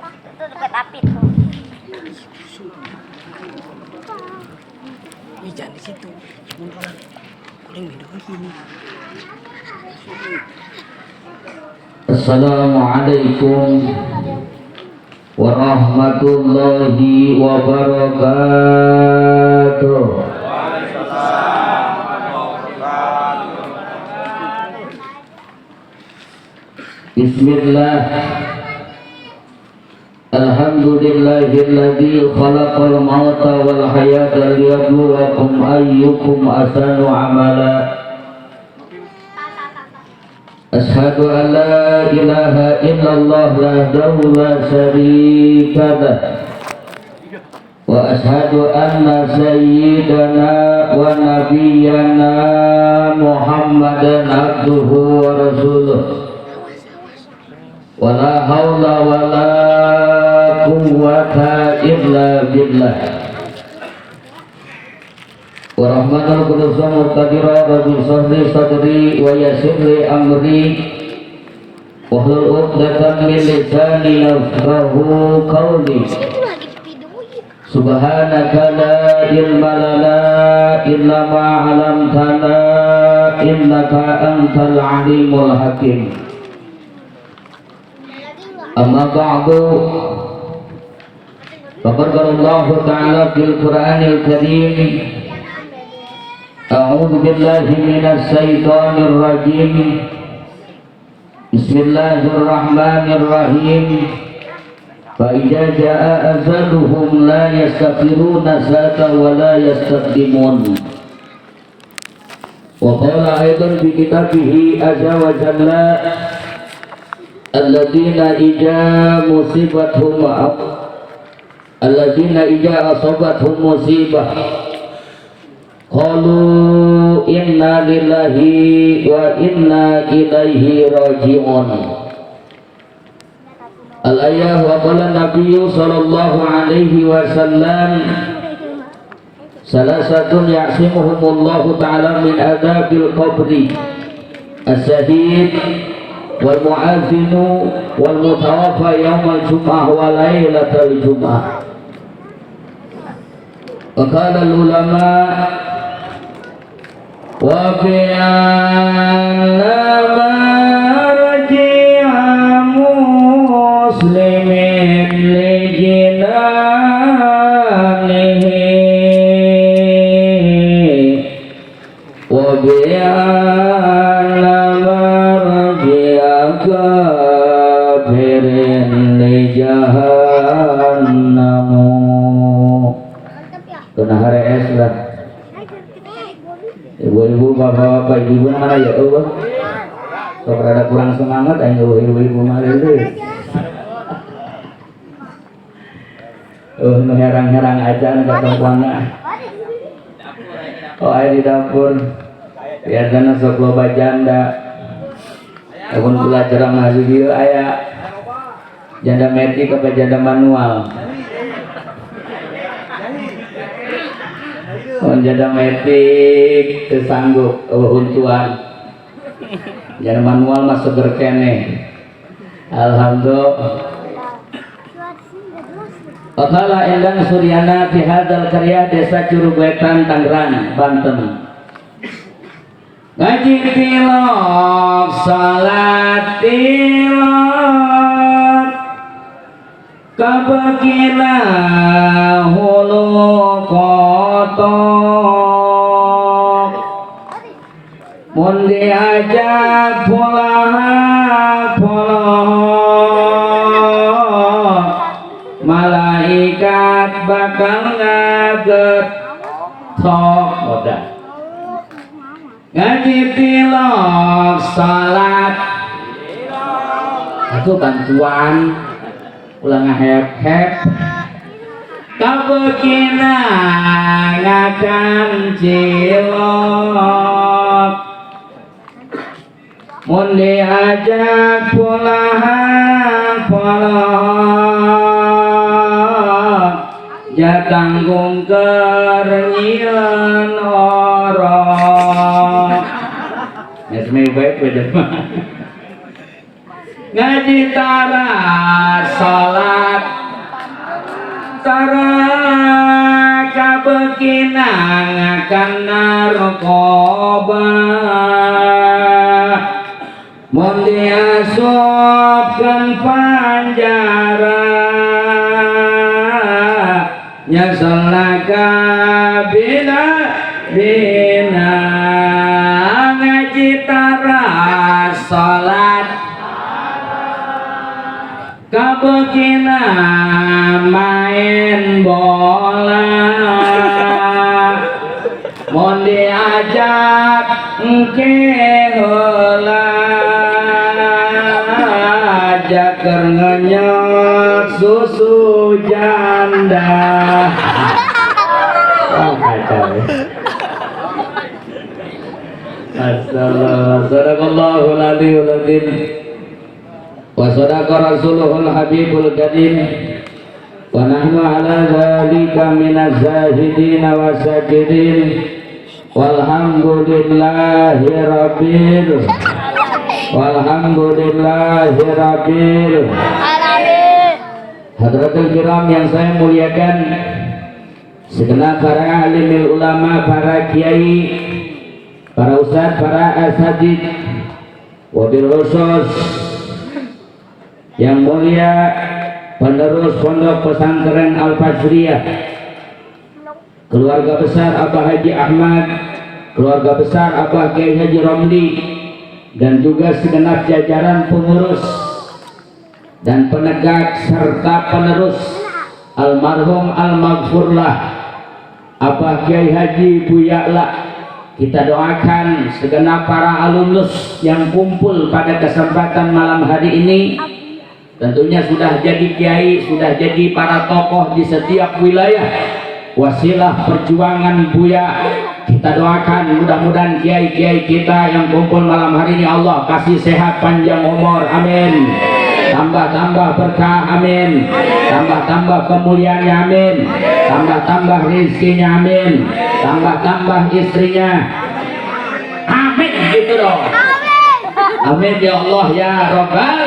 Itu dekat api tuh. Ini jangan di situ. Munduran. Kuling minum sini. Assalamualaikum warahmatullahi wabarakatuh. Bismillah. Alhamdulillahilladzi khalaqal mauta wal hayata liyabluwakum ayyukum ahsanu amala. Ashhadu an la ilaha illallah wahdahu la syarika lah wa ashhadu anna sayyidana wa nabiyyana Muhammadan abduhu wa rasuluh. Wa la hawla wa la quwwata illa billah. Wa rahmatul qudus muqtadira rabbi sahli sadri wa yassir li amri wa hlul 'uqdatam min lisani yafqahu qawli. Subhanaka la ilma lana illa ma 'allamtana innaka antal 'alimul hakim. Amma ba'du, faqad qala Allah ta'ala fil Qur'anil Karim, a'udzu billahi minasy syaithanir rajim. Bismillahirrahmanirrahim. Fa idza jaa ajaluhum la yastaghfiruna sa'atan wa la yastaqdimun. Wa qala aidan bi kitabihi azza wa jalla, alladzina idza musibathum alladzina idza asabathum musibah qalu inna lillahi wa inna ilaihi raji'un. Al-ayah wa qala nabiyyu sallallahu alaihi wasallam, salasatun ya'simuhumullahu ta'ala min adzabil qabri, as-syahid wal mu'adzinu wal mutawaffa yaumal jum'ah wa lailatal jum'ah. Wa qala al ulama wa bi'anna marji'a muslimin li jinanihi wa bi'anna kafirin li jahannamu. Kena hari es lah. Ibu-ibu, bapak-bapak, ibu mana ya Allah? Kalau ada kurang semangat, ayo ibu-ibu mana itu? Herang-herang aja nih ketempangnya. Oh, air di dapur. Biar dana sok loba janda. Akun belajar ngaji dia aya janda metik apa janda manual. Janda metik tersanggup untuan. Janda manual mah seger kene. Alhamdulillah. Qala Endang Suryana fi hadzal qarya desa Curubetan Tangerang Banten. Ngaji tilok salat tilok kabegina hulu kotok mun diajak pulang malaikat bakal ngaget sok udah. Ngaji tilok salat itu bantuan ulang ngehep-hep kabegina ngakan cilok mun diajak pulang jatanggung kernyilan orang Nesmi baik beda ngaji tarat salat nginangakan narkoba mun diasupkeun panjara nyaselna kabina bina ngaji taras salat kabegina main bola mun diajak engke heula jaker ngenyek susu janda. Oh kacau. Assalamualaikum sadaqallahul aliyul azim wa sadaqa rasuluhul habibul qadim wa nahnu ala dzalika minaz zahidin wa sakirin walhamdulillahi rabbil alamin. Hadratul kiram yang saya muliakan, segenap para alimil ulama, para kiai, para ustadz, para asatidz, wabil khusus yang mulia penerus pondok pesantren Al-Fajriyah, keluarga besar Abah Haji Ahmad, keluarga besar Abah Kiai Haji Romli, dan juga segenap jajaran pengurus dan penegak serta penerus almarhum al-maghfurlah Abah Kiai Haji Buya'la. Kita doakan segenap para alumnus yang kumpul pada kesempatan malam hari ini, tentunya sudah jadi kiai, sudah jadi para tokoh di setiap wilayah, wasilah perjuangan Buya. Kita doakan mudah-mudahan kiai-kiai kita yang kumpul malam hari ini Allah kasih sehat panjang umur, amin. Tambah-tambah berkah, amin. Tambah-tambah kemuliaannya, amin. Tambah-tambah rezekinya, amin. Tambah-tambah istrinya, amin. Gitu dong, amin ya Allah ya Rabbal.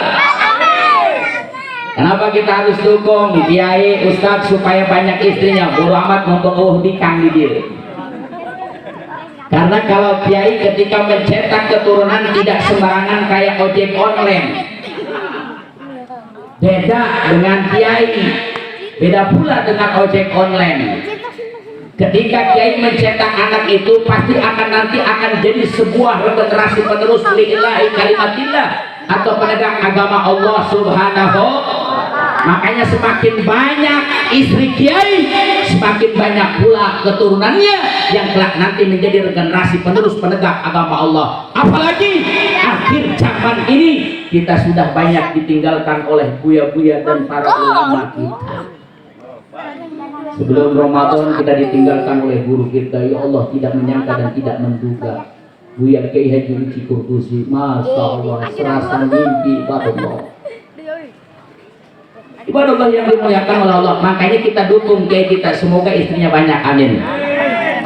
Kenapa kita harus dukung kiai ustadz supaya banyak istrinya? Bodo amat nonton di kang di dia. Karena kalau kiai ketika mencetak keturunan tidak sembarangan kayak ojek online. Beda dengan kiai, beda pula dengan ojek online. Ketika kiai mencetak anak itu pasti nanti akan jadi sebuah generasi penerus lillahi kalimatillah atau penegak agama Allah Subhanahu. Makanya semakin banyak istri kiai, semakin banyak pula keturunannya yang kelak nanti menjadi generasi penerus penegak agama Allah. Apalagi akhir zaman ini kita sudah banyak ditinggalkan oleh buya-buya dan para ulama kita. Sebelum Ramadan kita ditinggalkan oleh guru kita, ya Allah tidak menyangka dan tidak menduga. Buya Kiai Haji Uci Kurtusi, Masya Allah, serasa mimpi ibadah. Ibadah Allah yang dimuliakan oleh Allah. Makanya kita dukung kiai kita, semoga istrinya banyak, amin.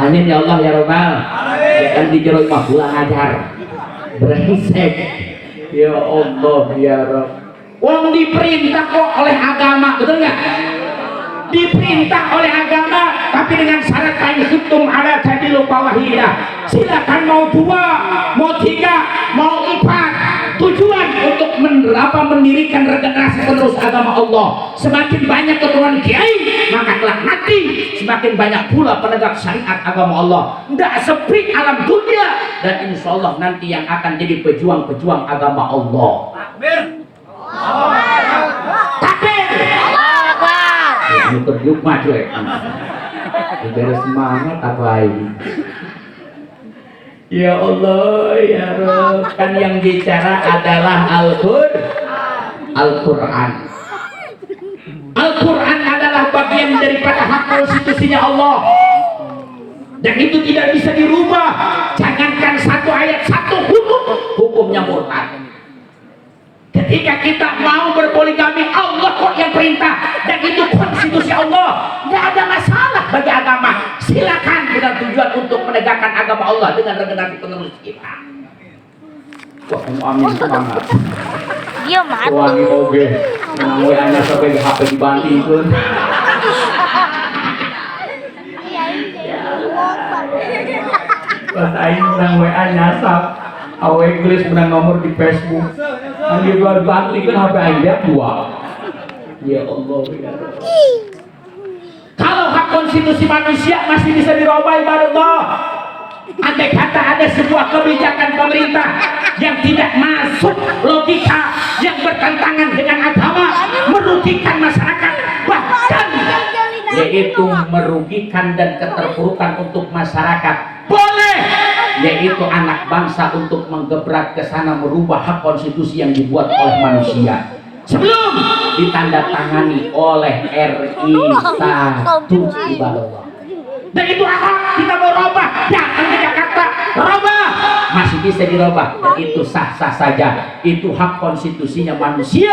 Amin ya Allah ya Rabbal. Jangan dijeroi mah pulang ajar, brengsek. Ya Allah ya Rabb. Wong diperintah kok oleh agama, betul nggak? Diperintah oleh agama, tapi dengan syarat kain hitung ala jadilu fawahidah. Silakan mau 2, mau 3, mau 4. Tujuan untuk mendirikan regenerasi penerus agama Allah. Semakin banyak keturunan kiai, maka kelak nanti semakin banyak pula penegak syariat agama Allah. Tidak sepi alam dunia, dan insya Allah nanti yang akan jadi pejuang-pejuang agama Allah. Takbir. Takbir. Ini terjuk maju ya. Beres semangat apa ini? Ya Allah ya Rabb, kan yang bicara adalah Al-Quran. Al-Quran adalah bagian daripada hak konstitusinya Allah, dan itu tidak bisa dirubah. Jangankan satu ayat, satu hukumnya murtad. Ketika kita mau berpoligami, Allah kok yang perintah, dan itu konstitusi Allah. Tidak ada masalah bagi agama. Silakan dengan tujuan untuk menegakkan agama Allah dengan regenerasi penerus kita. Wah, amin semangat. Dia mati. Wangi oge, menangui anak sampai HP dibanting pun. Pas aing menang WA nyasap. Awe Inggris menang nomor di Facebook. Andi jual balik kan HP aing dia 2. Ya Allah ya Allah. Kalau hak konstitusi manusia masih bisa dirubah ibaratullah. Andai kata ada sebuah kebijakan pemerintah yang tidak masuk logika, yang bertentangan dengan agama, merugikan masyarakat, bahkan yaitu merugikan dan keterpurukan untuk masyarakat, boleh, yaitu anak bangsa untuk menggebrak ke sana merubah hak konstitusi yang dibuat oleh manusia sebelum ditandatangani oleh RI 1 ibaratullah. Dan itu hak kita mau robah, datang ke Jakarta, robah, masih bisa dirobah, dan itu sah-sah saja. Itu hak konstitusinya manusia,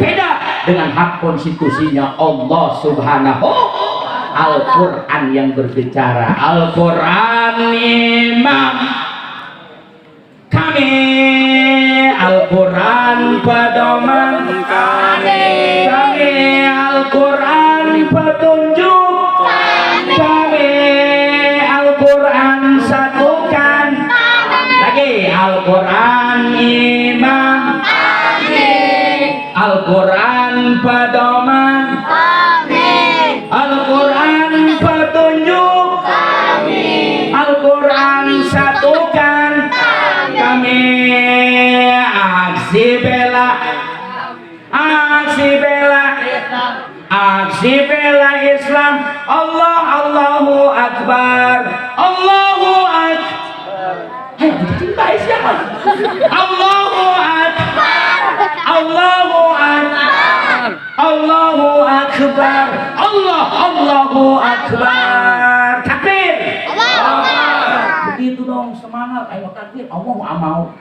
beda dengan hak konstitusinya Allah Subhanahu. Al-Quran yang berbicara, Al-Quran imam kami, Al-Quran pedoman kami, Al-Quran petunjuk kami, Al-Quran satukan lagi, Al-Quran imam kami, Al-Quran pedoman kami, Al-Quran petunjuk kami, Al-Quran satukan kami. Aksi bela, aksi bela, aksi bela Islam. Allah, Allahu Akbar, Allahu Akbar. Hai, cinta siapa? Allahu Akbar, Allahu Akbar, Allahu Akbar, Allahu Akbar. Takbir. Begitu dong, semangat. Ayo takbir. Allah mau.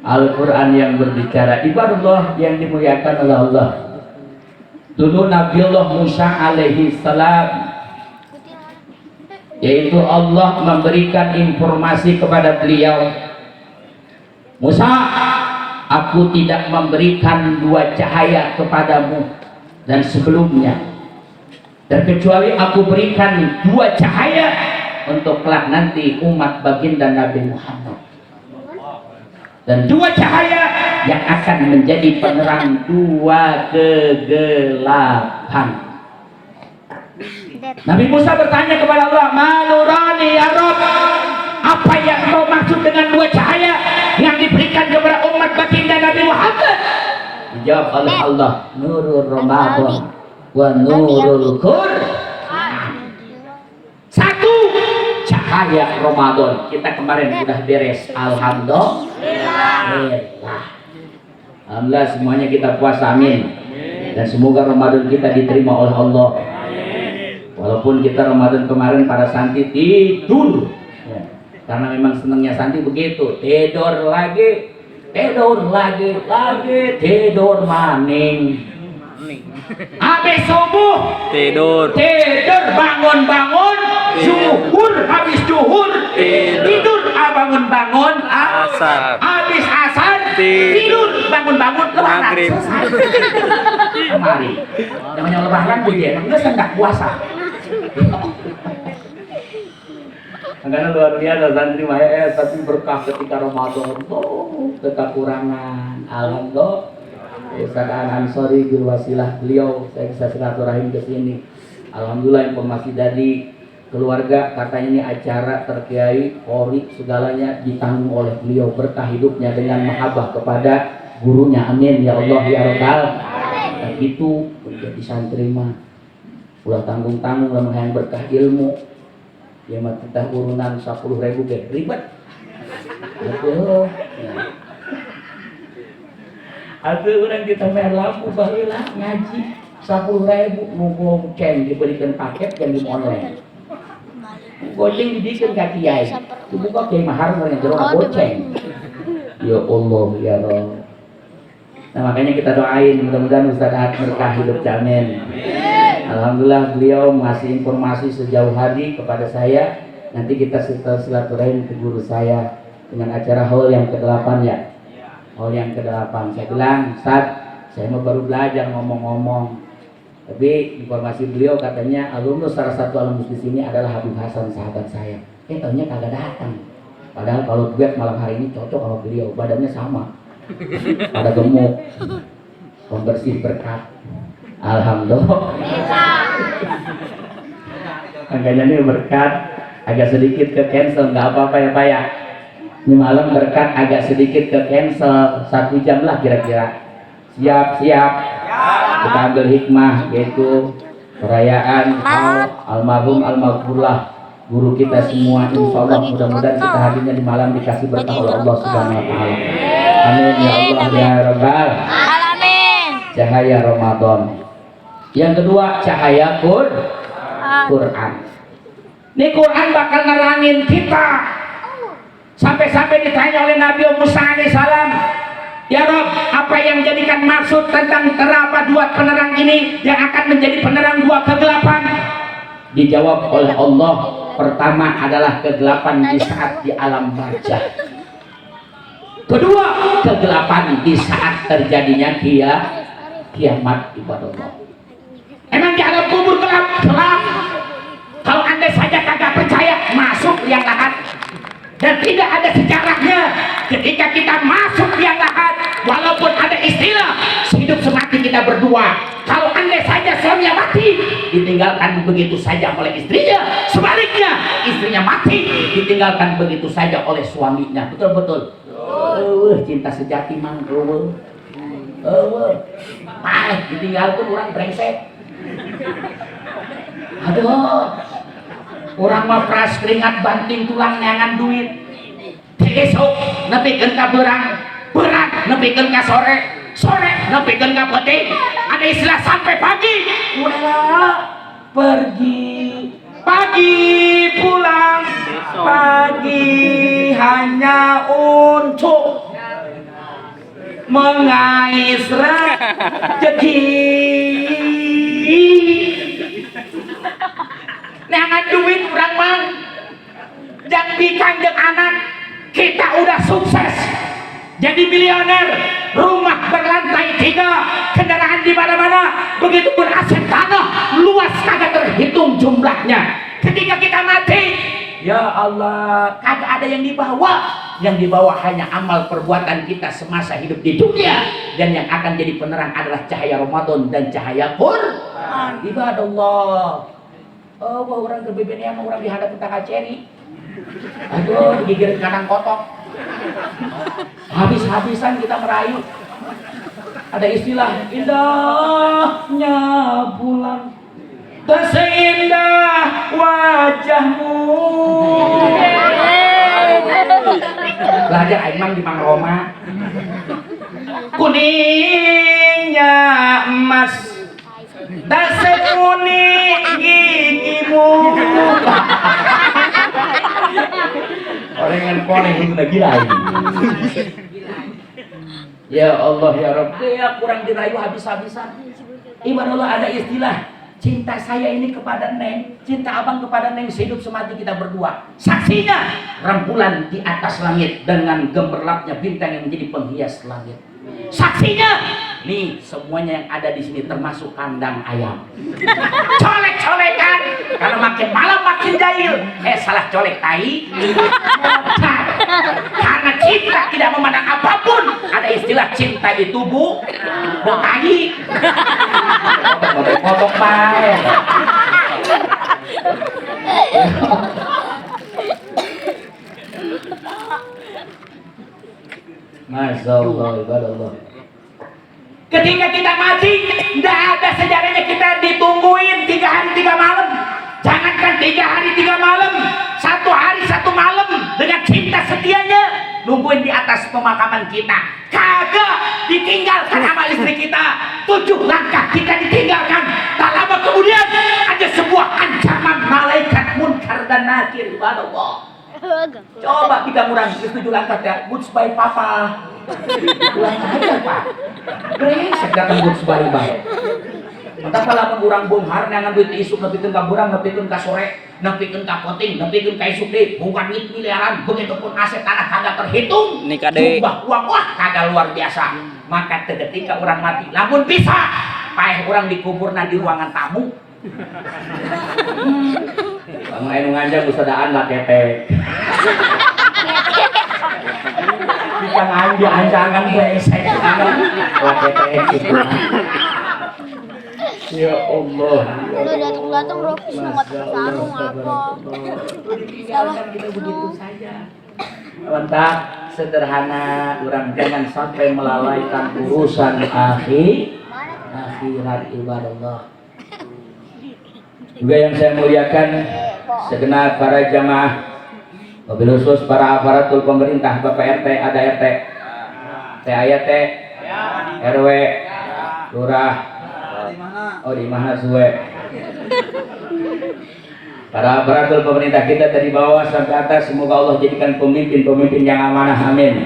Al-Quran yang berbicara, ibaratullah yang dimuliakan oleh Allah. Dulu Nabiullah Musa alaihi salam, yaitu Allah memberikan informasi kepada beliau, Musa, aku tidak memberikan 2 cahaya kepadamu dan sebelumnya, terkecuali aku berikan 2 cahaya untuk kelak nanti umat baginda Nabi Muhammad, dan 2 cahaya yang akan menjadi penerang 2 kegelapan. Nabi Musa bertanya kepada Allah, Manurani ya Rabb, apa yang kau maksud dengan 2 cahaya yang diberikan kepada umat baginda Nabi Muhammad? Dijawab oleh Allah, Nurul Ramadan wa Nurul Qur'an. 1 cahaya Ramadan. Kita kemarin sudah beres, alhamdulillah. Alhamdulillah semuanya kita puasa, amin. Dan semoga Ramadan kita diterima oleh Allah. Walaupun kita Ramadan kemarin para santri tidur ya, karena memang senangnya santri begitu, tidur lagi, tidur lagi, tidur maning. Habis subuh tidur, bangun, zuhur, habis zuhur tidur, bangun, asar, habis asar tidur, bangun, maghrib. Kemarin namanya lebaran bu ya, nggak sedang puasa. Karena luar biasa santri maya, tapi berkah ketika Ramadan, kekurangan, alhamdulillah. Ustaz Ansori berwasilah beliau, saya bisa silaturahim ke sini. Alhamdulillah informasi dari keluarga, katanya ini acara terkiai, Polri, segalanya ditanggung oleh beliau, berkah hidupnya dengan mahabbah kepada gurunya, amin ya Allah ya Rabbal. Dan itu menjadi santri mah ulah tanggung-tanggung lah yang berkah ilmu. Ya mah kita urunan 10.000 ke ribet. Betul. Ada orang kita bayar lampu baheula ngaji 10.000 nunggu ceng diberikan paket yang di online. Goceng dibikin ka kiai. Dibuka kiai mahar yang jero goceng. Ya Allah ya Rabb. Nah makanya kita doain mudah-mudahan Ustaz Ahad berkah hidup jamin. Alhamdulillah beliau ngasih informasi sejauh hari kepada saya. Nanti kita silaturahim ke guru saya dengan acara haul yang ke-8 ya. Haul yang ke-8. Saya bilang, Ustaz, saya mau baru belajar ngomong-ngomong. Tapi informasi beliau katanya alumnus salah satu alumnus di sini adalah Habib Hasan, sahabat saya. Taunya kagak datang. Padahal kalau duet malam hari ini cocok sama beliau, badannya sama. Pada gemuk. Pembersih berkat. Alhamdulillah. Makanya ini berkat agak sedikit ke cancel, nggak apa-apa ya Pak ya. Ini malam berkat agak sedikit ke cancel 1 jam lah kira-kira. Siap. Kita ambil hikmah yaitu perayaan almarhum almarhumlah guru kita semua. Insya Allah mudah-mudahan kita hadirnya di malam dikasih berkah oleh Allah Subhanahu Wa Taala. Amin ya Allah ya Rabbal Alamin. Cahaya Ramadan. Yang kedua cahaya Quran. Ini Quran bakal nerangin kita. Sampai-sampai ditanya oleh Nabi Musa alaihissalam, ya Rob, apa yang jadikan maksud tentang terapa dua penerang ini yang akan menjadi penerang dua kegelapan? Dijawab oleh Allah, pertama adalah kegelapan di saat di alam barzah. Kedua, kegelapan di saat terjadinya kiamat ibadah Allah. Emang di alam kubur gelap? Kalau Anda saja kagak percaya, masuk liang lahat. Dan tidak ada sejarahnya ketika kita masuk liang lahat, walaupun ada istilah hidup semati kita berdua. Kalau Anda saja suaminya mati, ditinggalkan begitu saja oleh istrinya. Sebaliknya, istrinya mati, ditinggalkan begitu saja oleh suaminya. Betul-betul. Cinta sejati mang ditinggalkan orang brengsek. Aduh, orang mah pras keringat banting tulang neangan duit. Besok nepikeun ka beurang, berat nepikeun ka sore nepikeun ka penting. Ada istilah sampai pagi. Udah pergi, pagi pulang, pagi hanya untuk mengais rezeki. Neangan duit kurang mang, dan kanjeng anak kita udah sukses jadi miliuner, rumah berlantai 3, kendaraan di mana-mana, begitu beraset tanah luas kagak terhitung jumlahnya. Ketika kita mati, ya Allah, kagak ada yang dibawa hanya amal perbuatan kita semasa hidup di dunia, dan yang akan jadi penerang adalah cahaya Ramadan dan cahaya Quran. Ibadah Allah. Oh, orang kebebennya sama orang dihadap tangga ceri. Aduh, digigir kadang kotok. Habis-habisan kita merayu. Ada istilah indahnya bulan, tak seindah wajahmu. Belajar Aimang di Mang Roma. Kuningnya emas, tak sekuning gigimu. Orang yang lagi lain. Ya Allah ya Rabb, ya kurang dirayu habis-habisan. Ibadah Allah ada istilah cinta saya ini kepada Neng, cinta abang kepada Neng sehidup semati kita berdua. Saksinya rembulan di atas langit dengan gemerlapnya bintang yang menjadi penghias langit. Saksinya nih semuanya yang ada di sini termasuk kandang ayam. Colek-colekan karena makin malam makin jahil. Salah colek tai. Karena cinta tidak memandang apapun. Ada istilah cinta itu botai. Kodok baik. Masya Allah, ibadah Allah. Ketika kita mati, tidak ada sejarahnya kita ditungguin 3 hari 3 malam. Jangankan 3 hari 3 malam, 1 hari 1 malam dengan cinta setianya nungguin di atas pemakaman kita. Kagak ditinggalkan sama istri kita. 7 langkah kita ditinggalkan. Tak lama kemudian ada sebuah ancaman malaikat munkar dan nakir. Ibadah Allah. Coba kita kurang 7 langkah ya. Goods by papa. Ulang aja pak. Brengsek datang goods by bang. Entah kalau kurang bonghar dengan duit isuk nepikeun ka burang, nepikeun ka sore, nepikeun ka poting, nepikeun ka isuk deh. Bukan duit miliaran, begitupun aset tanah kagak terhitung. Jumlah uang wah kagak luar biasa. Maka ketika orang mati, lamun bisa paeh orang dikuburna di ruangan tamu. Kamu anu ngajak usadaan lah ketek. Kita ngajak ancangan besek lah ketek. Ya Allah. Udah datang-datang Rocky nggak sarung apa. Kita begitu saja. Mantap, sederhana, orang jangan sampai melalaikan urusan akhirat ibadah. Juga yang saya muliakan segenap para jamaah, wabil khusus para aparatur pemerintah, Bapak RT, ada RT, TAYT, RW, Lurah, oh di mana suwe. Para aparatur pemerintah kita dari bawah sampai atas, semoga Allah jadikan pemimpin-pemimpin yang amanah, amin.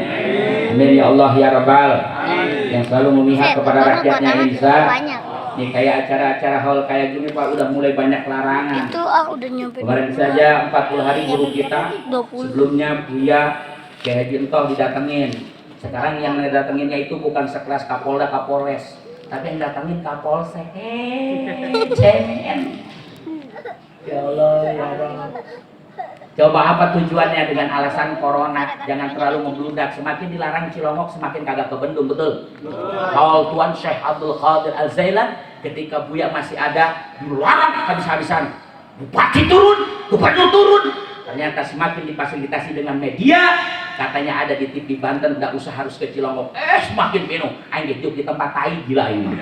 Amin ya Allah ya Rabbal. Yang selalu memihak kepada rakyatnya, insya. Nih kayak acara-acara hall kayak gini Pak udah mulai banyak larangan. Itu udah nyampe. Kemarin saja 40 hari guru kita, sebelumnya Buya Kiai Haji Entoh didatengin. Sekarang yang didatenginnya itu bukan sekelas Kapolda, Kapolres, tapi yang datengin Kapolsek. Cemen. Ya Allah, ya Allah. Coba apa tujuannya dengan alasan corona? Jangan terlalu membludak. Semakin dilarang Cilongok, semakin kagak kebendung, betul? Kalau Tuan Syekh Abdul Qadir Al-Zailan ketika Buya masih ada, dilarang habis-habisan. Bupati turun, gubernur turun. Ternyata semakin difasilitasi dengan media, katanya ada di TV Banten, nggak usah harus ke Cilongok. Semakin penuh. Aing hidup di tempat tai gila ini.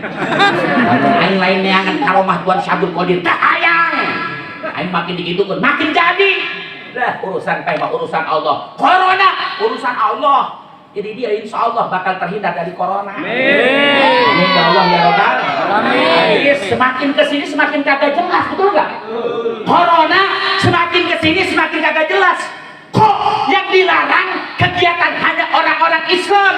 Aing lainnya akan karomah Tuan Syekh Abdul Qadir tak ayang. Aing makin digitukan, makin jadi. Dah urusan kayak urusan Allah. Corona urusan Allah. Jadi dia insya Allah bakal terhindar dari corona. Amin ya Allah ya Rabbal. Amin. Semakin kesini semakin kagak jelas, betul nggak? Corona semakin kesini semakin kagak jelas. Kok yang dilarang kegiatan hanya orang-orang Islam?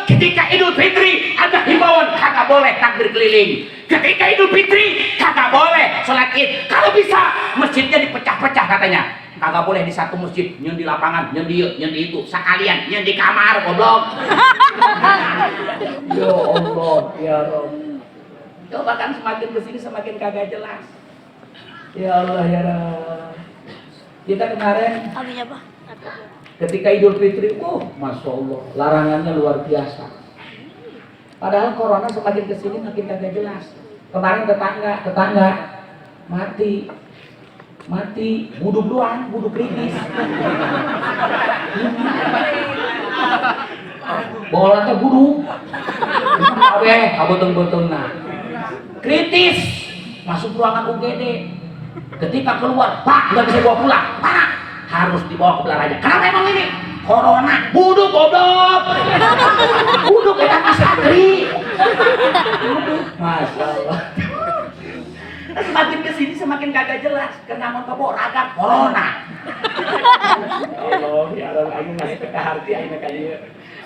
Ketika Idul Fitri ada himbauan kagak boleh takbir keliling. Ketika Idul Fitri kagak boleh sholat Id. Kalau bisa masjidnya dipecah-pecah katanya. Kagak boleh di satu masjid, nyen di lapangan, nyen di itu, sekalian, nyen di kamar, goblok. Ya Allah, ya Rabb. Coba kan semakin kesini semakin kagak jelas. Ya Allah, ya Rabb. Kita kemarin Habis apa? ketika Idul Fitri, Masya Allah, larangannya luar biasa. Padahal corona semakin kesini makin kagak jelas. Kemarin tetangga mati, buduk doang, buduk kritis. Bolanya buduk. Kabuteng-buteng nah. Kritis, masuk ruangan UGD. Ketika keluar, Pak, nggak bisa bawa pulang. Pak, harus dibawa ke Belaraja. Kenapa emang ini? Corona, buduk goblok. Buduk kita masih agri. Masya Allah. Semakin kesini semakin kagak jelas. Kenapa kebo ragam corona? Allah ya Allah, aku masih keharti aja kali.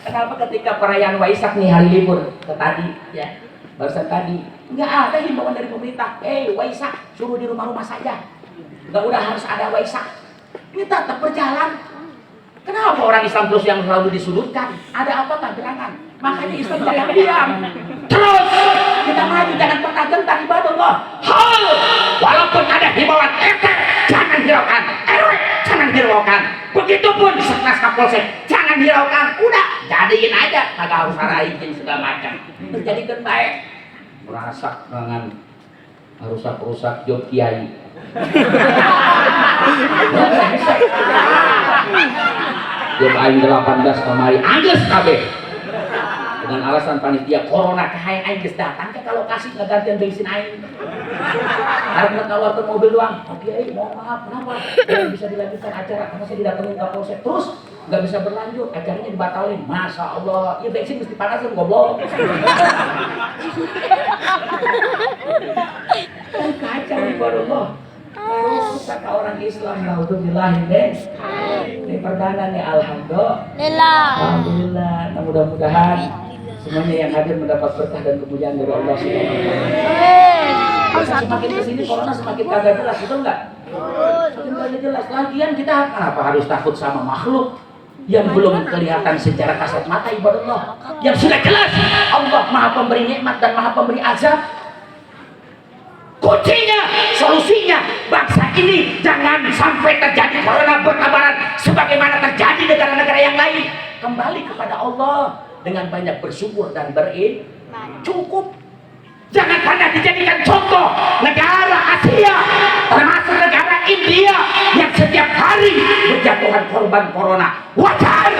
Kenapa ketika perayaan Waisak nih hari libur ke tadi ya barusan tadi nggak ada himbauan dari pemerintah. Waisak suruh di rumah-rumah saja. Nggak udah harus ada Waisak. Ini tetap berjalan. Kenapa orang Islam terus yang selalu disudutkan? Ada apa gerangan? Makanya Islam jangan diam. Terus kita maju, jangan pernah gentar ibadah Allah. Walaupun ada himbauan RT, jangan hiraukan. RW, jangan hiraukan. Begitupun sekelas Kapolsek, jangan hiraukan. Udah, jadiin aja. Kagak harus ada izin segala macam. Terjadikan baik. Merasak dengan rusak-rusak job kiai. Job aing 18 kemari, angges kabeh. Dengan alasan panitia corona kayak aing geus datang ke lokasi ngegantian bensin aing. Karena keluar ke mobil doang. Kiai, mohon maaf, kenapa? Bisa dilanjutkan acara karena saya didatengin Kapolsek. Terus nggak bisa berlanjut, acaranya dibatalin. Masya Allah, ya bensin mesti panasin goblok. Kacau ibadah Allah. Kata orang Islam, naudzubillahi ini perdana nih, alhamdulillah. Nah, mudah-mudahan semuanya yang hadir mendapat berkah dan kemuliaan dari Allah SWT. Semakin kesini corona semakin kagak jelas, betul nggak? Semakin kagak jelas. Lagian kita kenapa harus takut sama makhluk yang belum kelihatan secara kasat mata ibadah Allah? Yang sudah jelas Allah Maha Pemberi nikmat dan Maha Pemberi azab. Kuncinya, solusinya, bangsa ini jangan sampai terjadi corona berkabaran sebagaimana terjadi negara-negara yang lain. Kembali kepada Allah dengan banyak bersyukur dan cukup. Jangan pernah dijadikan contoh negara Asia, termasuk negara India yang setiap hari berjatuhan korban corona. Wajar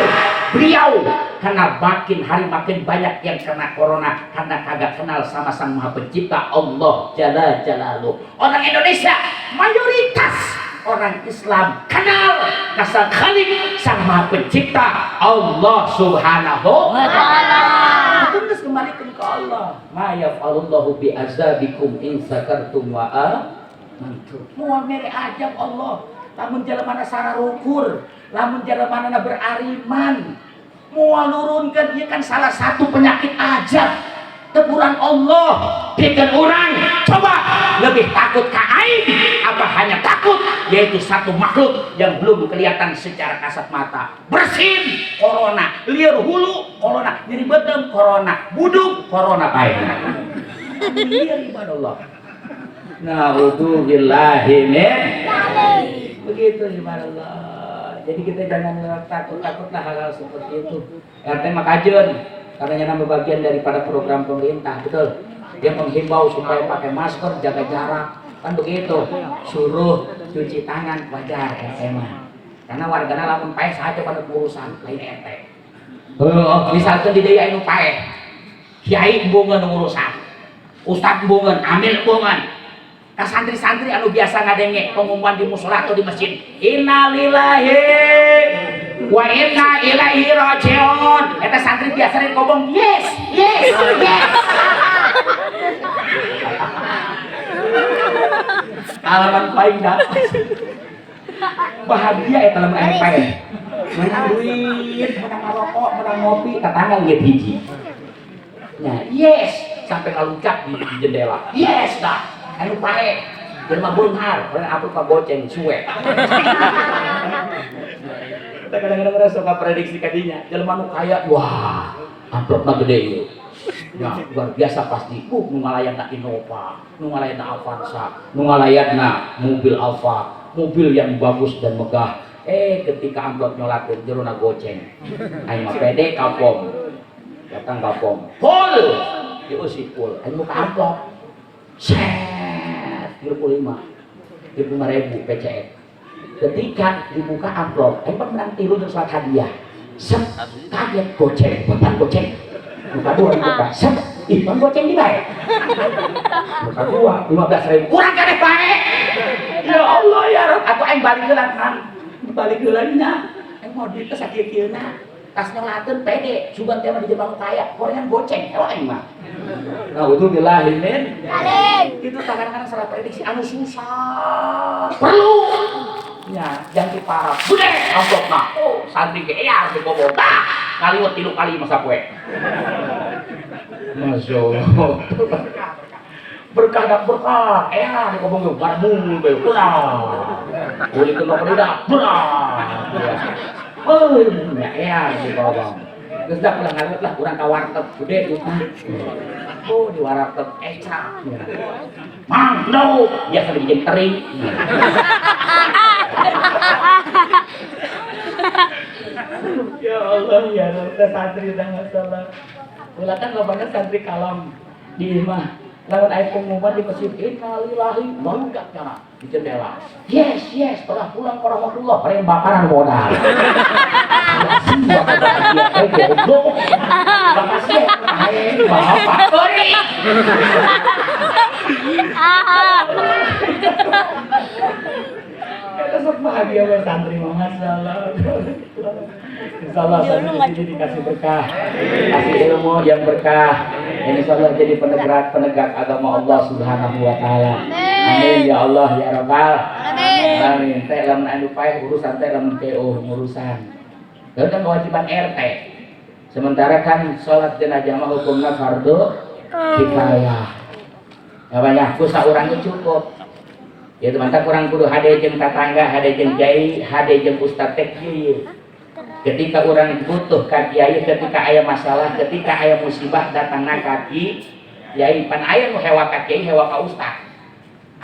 beliau karena makin hari makin banyak yang kena corona karena kagak kenal sama Sang Maha Pencipta Allah Jalla Jalaluhu. Orang Indonesia mayoritas orang Islam kenal Sang Khalik, Sang Maha Pencipta Allah Subhanahu wa Ta'ala. Terus kembalikan ke Allah. Ma yaf'alullahu bi azabikum in sakartum wa amantum. Mual mere ajab Allah. Lamun jalan mana sarah rukur, lamun jalan mana berariman. Mual nurunkan dia kan salah satu penyakit ajab. Teguran Allah bikin orang coba lebih takut ke aib apa hanya takut, yaitu satu makhluk yang belum kelihatan secara kasat mata. Bersin corona, liar hulu corona, jadi bedem corona, buduk corona baik. Liar ibadah Allah. Na'udzubillahi min begitu ibadah Allah. Jadi kita jangan takut-takutlah hal-hal seperti itu. RT Makajen katanya nama bagian daripada program pemerintah, betul. Dia menghimbau supaya pakai masker, jaga jarak, kan begitu. Suruh cuci tangan, wajar SMA. Karena warganya lamun pae saja pada urusan lain RT. Misalkan di daya anu pae, kiai bungan urusan, ustad bungan, amil bungan. Ka santri-santri anu biasa ngadenge pengumuman di mushola atau di masjid, innalillahi wa inna ilaihi rajiun. Eta santri biasa ngomong yes, yes, yes. Alaman paling dapat bahagia eta lamun aya pae. Menang duit, menang rokok, menang ngopi, tetangga lihat hiji. Nah, yes, sampai ngeluncak di jendela. Yes dah. Anu pae, jelema beunghar, orang apa ka goceng suwe. Kita kadang-kadang suka prediksi kadinya, jelema nu kaya, wah, amplopna gede ieu. Ya, luar biasa pasti. Nu ngalayatna Innova, nu ngalayatna Avanza, nu ngalayatna mobil Alfa, mobil yang bagus dan megah. Ketika amplop nyolakeun jerona goceng. Aing mah pede kapom. Datang kapom. Full. Diusi full. Aing buka amplop. Set 35.000 PCE. Ketika dibuka amplop, emang menang tilu untuk surat hadiah. Set kaget goceng, beban goceng. Buka dua dibuka, set iman goceng dibayar. Buka dua 15.000, kurang kadeh baik. Ya Allah ya Rob, atau aing balik heula kan, balik heulanya. Aing mau duit sakieu-kieuna, tas nyolakeun pede, sugan teh mah di Jepang kaya, korean goceng, elo aing mah. Nah, itu bilahimin. Itu kadang-kadang salah prediksi anu susah. Perlu. Ya, jangan diparah. Gede amplopna. Oh, santri ge ya harus dibobot. Kaliwat 3 kali masa poe. Masya Allah. Berkah dak berkah. Dikobong ge barbung be. Benar. Uli kena pedak. Benar. Ya, dikobong. Geus dak ulah ngalut lah urang ka warteg gede itu. Oh, di warteg eca. Mang, no, biasa dijeng tering. Ya Allah, ya Allah, santri udah masalah. Ulah kan lobana santri kalam di imah. Lawan aya pengumuman di masjid, innalillahi barudak kana di jendela. Yes, yes, telah pulang ke rahmatullah, paling bakaran modal. Goblok. Makasih ya, bapak ori. Tetap bahagia we santri mah masalah. Insyaallah santri dikasih berkah, kasih ilmu yang berkah. Insyaallah jadi penegak agama Allah Subhanahu wa taala. Amin ya Allah ya Rabbal alamin. Teh lamun anu paeh urusan teh lamun PO urusan. Dan kan kewajiban RT. Sementara kan sholat jenazah mah hukumnya fardu kifayah. Ya banyak ku saurang cukup. Ya teman-teman kurang kudu hade jeung tetangga, hade jeung kiai, hade jeung ustaz teh kieu. Ketika orang butuh ka kiai, ketika aya masalah, ketika aya musibah datangna ka kiai, pan aya nu hewa ka kiai, hewa ka ustaz.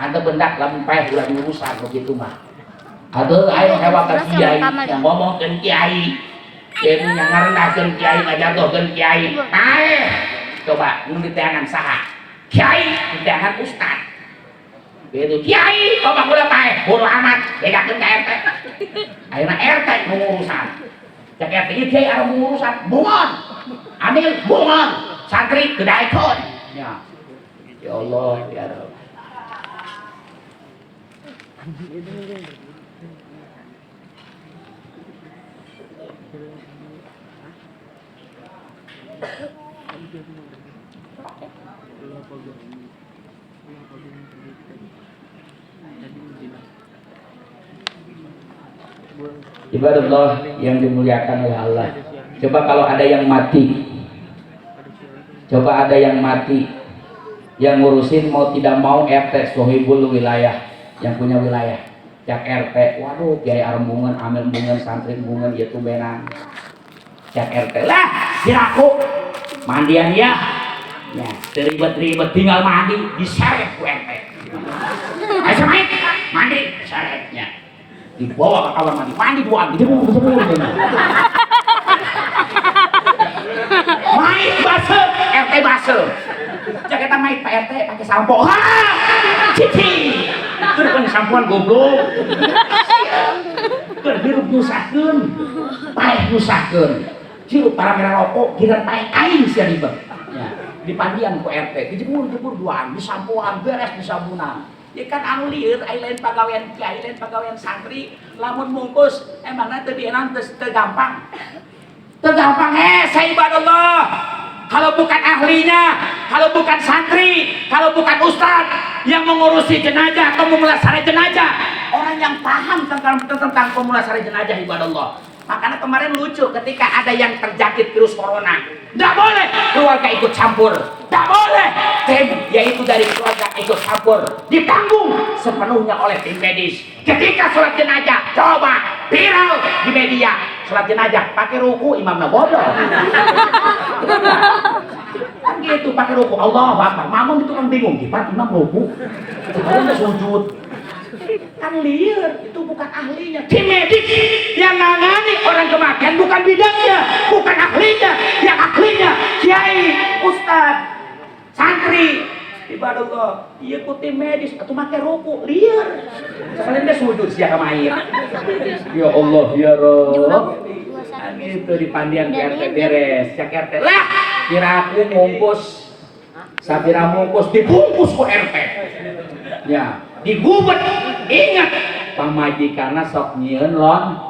Ada benda lamun paeh ulah diurusan begitu mah. Aduh, ayo hewa ke kiai yang ngomongkeun kiai. Deui yang ngarendahkeun kiai ngajatuhkeun kiai. Paeh. Coba nu diteangan saha? Kiai diteangan ustad. Begitu kiai, coba kula paeh, bodo amat, bedakeun ka RT. Ayeuna RT nu ngurusan. Cek RT ieu kiai anu ngurusan, bungon. Ambil bungon, santri gedaekeun. Ya. Ya Allah, ya Allah. Ibadallah yang dimuliakan oleh Allah. Coba kalau ada yang mati, yang ngurusin mau tidak mau RT sohibul wilayah, yang punya wilayah. Cak RT, waduh kiai arembungan, amel bungan, santri bungan, itu benang. Cak RT lah, siraku mandian ya, ribet-ribet tinggal mandi, diseret ku RT. Ayo semain, mandi, seretnya. Dibawa ke kamar mandi doang, main basuh, RT basuh. Cak kita main Pak RT pakai sampo, cici. Itu kan sampoan goblok. Hirup nyusahkeun, paeh nyusahkeun. Hirup para merah rokok, kira paeh aing sia ribet. Ya, dipandian ku RT, dijemur-jemur doang, disampoan beres disabunan. Ya kan anu lieur ai lain pagawean kiai, lain pagawean santri, lamun mungkus emangna teu dienan teu gampang. Teu gampang saibadallah. Kalau bukan ahlinya, kalau bukan santri, kalau bukan ustad yang mengurusi jenazah atau memulasari jenazah, orang yang paham tentang pemulasari jenazah ibadallah. Makanya kemarin lucu ketika ada yang terjangkit virus corona, tidak boleh keluarga ikut campur, tidak boleh tim yaitu dari keluarga ikut campur, ditanggung sepenuhnya oleh tim medis. Ketika sholat jenazah, coba viral di media, sholat jenazah pakai ruku imamnya bodoh. Kan gitu pakai ruku, Allahu Akbar, mamam itu kan bingung, gimana imam ruku, sekarang sujud. Kan liar, itu bukan ahlinya. Tim medis yang nangani orang kematian bukan bidangnya, bukan ahlinya. Yang ahlinya kiai, ustad, santri, ibadallah. Iya ku tim medis atau pakai ruku, liar. Sekalian dia sujud siapa mayit. Ya Allah, ya Rabb. Itu dipandian ke RT beres, cek RT lah. Kiraku mungkus, sabira mungkus dibungkus ke RT. Ya. Digubet, ingat pamajikanna sok nyieun lon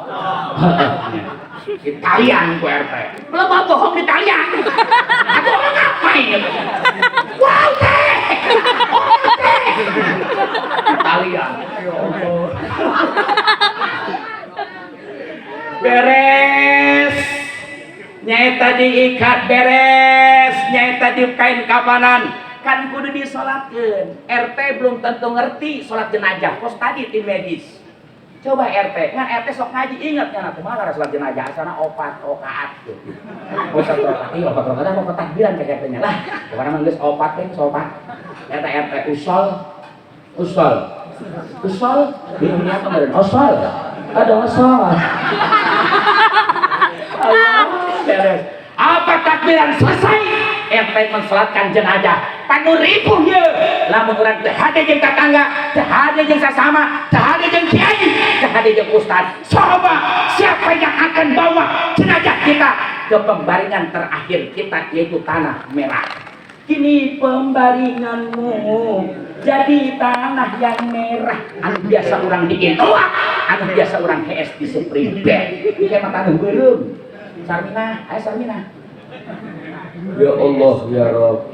Italian ku RT belum bohong Italian aku orang ngapain wow teh Italian ya Allah beres nyaeta diikat beres nyaeta di kain kapanan kan kudu disolatkeun. RT belum tentu ngerti sholat jenazah. Kos tadi tim medis. Coba RT, kan RT sok ngaji ingatnya nanti malah sholat jenazah asana opat rakaat tuh. Opat rakaat, iya opat rakaat mau ketakbiran ke RT-nya lah. Karena mah geus opat teh sopat. RT usol. Bingung apa meureun? Usol. Ada usol. Allah beres. Apa takbiran selesai? RT mensolatkan jenazah. Panu ripuh ye, lamun urang teu hade jeung tetangga, teu hade jeung sasama, teu hade jeung kiai, teu hade jeung ustad. Coba siapa yang akan bawa jenazah kita ke pembaringan terakhir kita yaitu tanah merah. Kini pembaringanmu jadi tanah yang merah. Anu biasa urang di Indoak, anu biasa urang HS di Spring Bed. Ieu mah taneuh beureum. Sarmina, aya Sarmina. Ya Allah ya Rabb.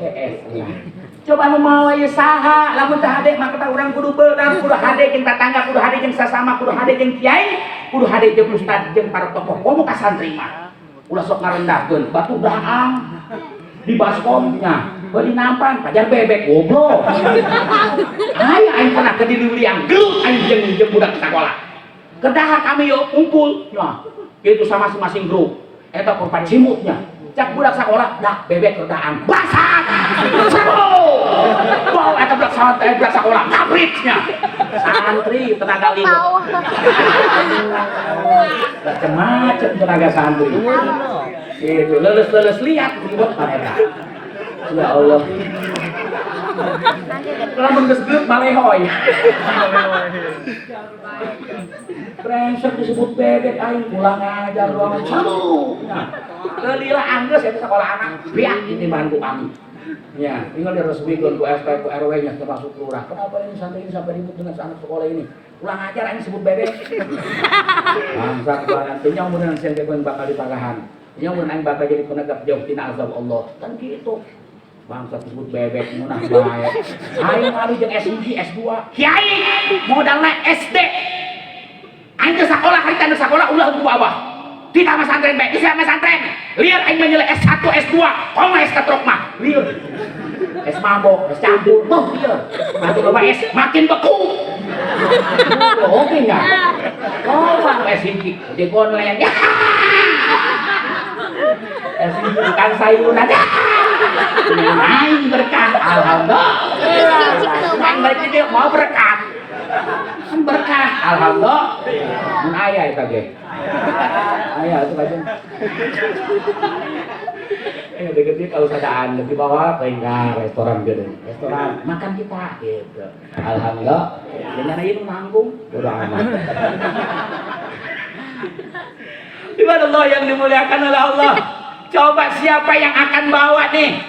Coba nu mau ieu saha lamun teu hade mah kita urang kudu beurang kudu hade jeung tetangga kudu hade jeung sasama kudu hade jeung kiai kudu hade jeung ustad jeung para tokoh komo ka santri mah ulah sok ngarendahkeun batu daang di baskomnya beuh nampan pajar bebek goblok aya aing pernah ke dieu liang gelut aing jeung budak sekolah kedah kami yo ngumpul nah kitu sama masing-masing grup eta korban cimutnya cak budak sekolah dah bebek redaan basah seru Wow, eta budak santri, budak sekolah, kapritnya. Santri, tenaga lingkup. Macam-macam tenaga santri. Itu, lulus lihat, ribet mereka. Ya Allah. Lamun geus geut malehoy. Brengsek disebut bebek aing pulang ajar doang. Nah, kelila anggeus eta sekolah anak biak ini bantu kami. Ya, tinggal diresmikan ku RT ku RW-nya termasuk lurah. Kenapa ini santri ini sampai ribut dengan anak sekolah ini? Pulang ajar aing sebut bebek. Bangsat banget. Nya umurna sing bakal dipagahan. Nya umurna aing bakal jadi penegak jauh tina azab Allah. Kan gitu. Bangsa disebut bebek munah bae. Aing ari jeung S1, S2. Kiai modalna SD. Aing teh sakola harita teh sakola ulah ku abah. Di taman santren bae, di taman santren. Lieur aing mah nyele S1, S2, komo S katrok mah. Lieur. S mabok, S campur, boh lieur. Makin loba S makin beku. Oke enggak? Oh, S hiji di online. S hiji kan sayuran. Aing berkah, alhamdulillah. Aing berkah dia mau berkah. Berkah, alhamdulillah. Mun aya eta ge. Aya atuh kajen. Deket kalau sadaan lebih bawah ke restoran gede. Restoran makan kita gitu. Alhamdulillah. Dengan ieu nanggung udah aman. Ibadallah yang dimuliakan oleh Allah. Coba siapa yang akan bawa nih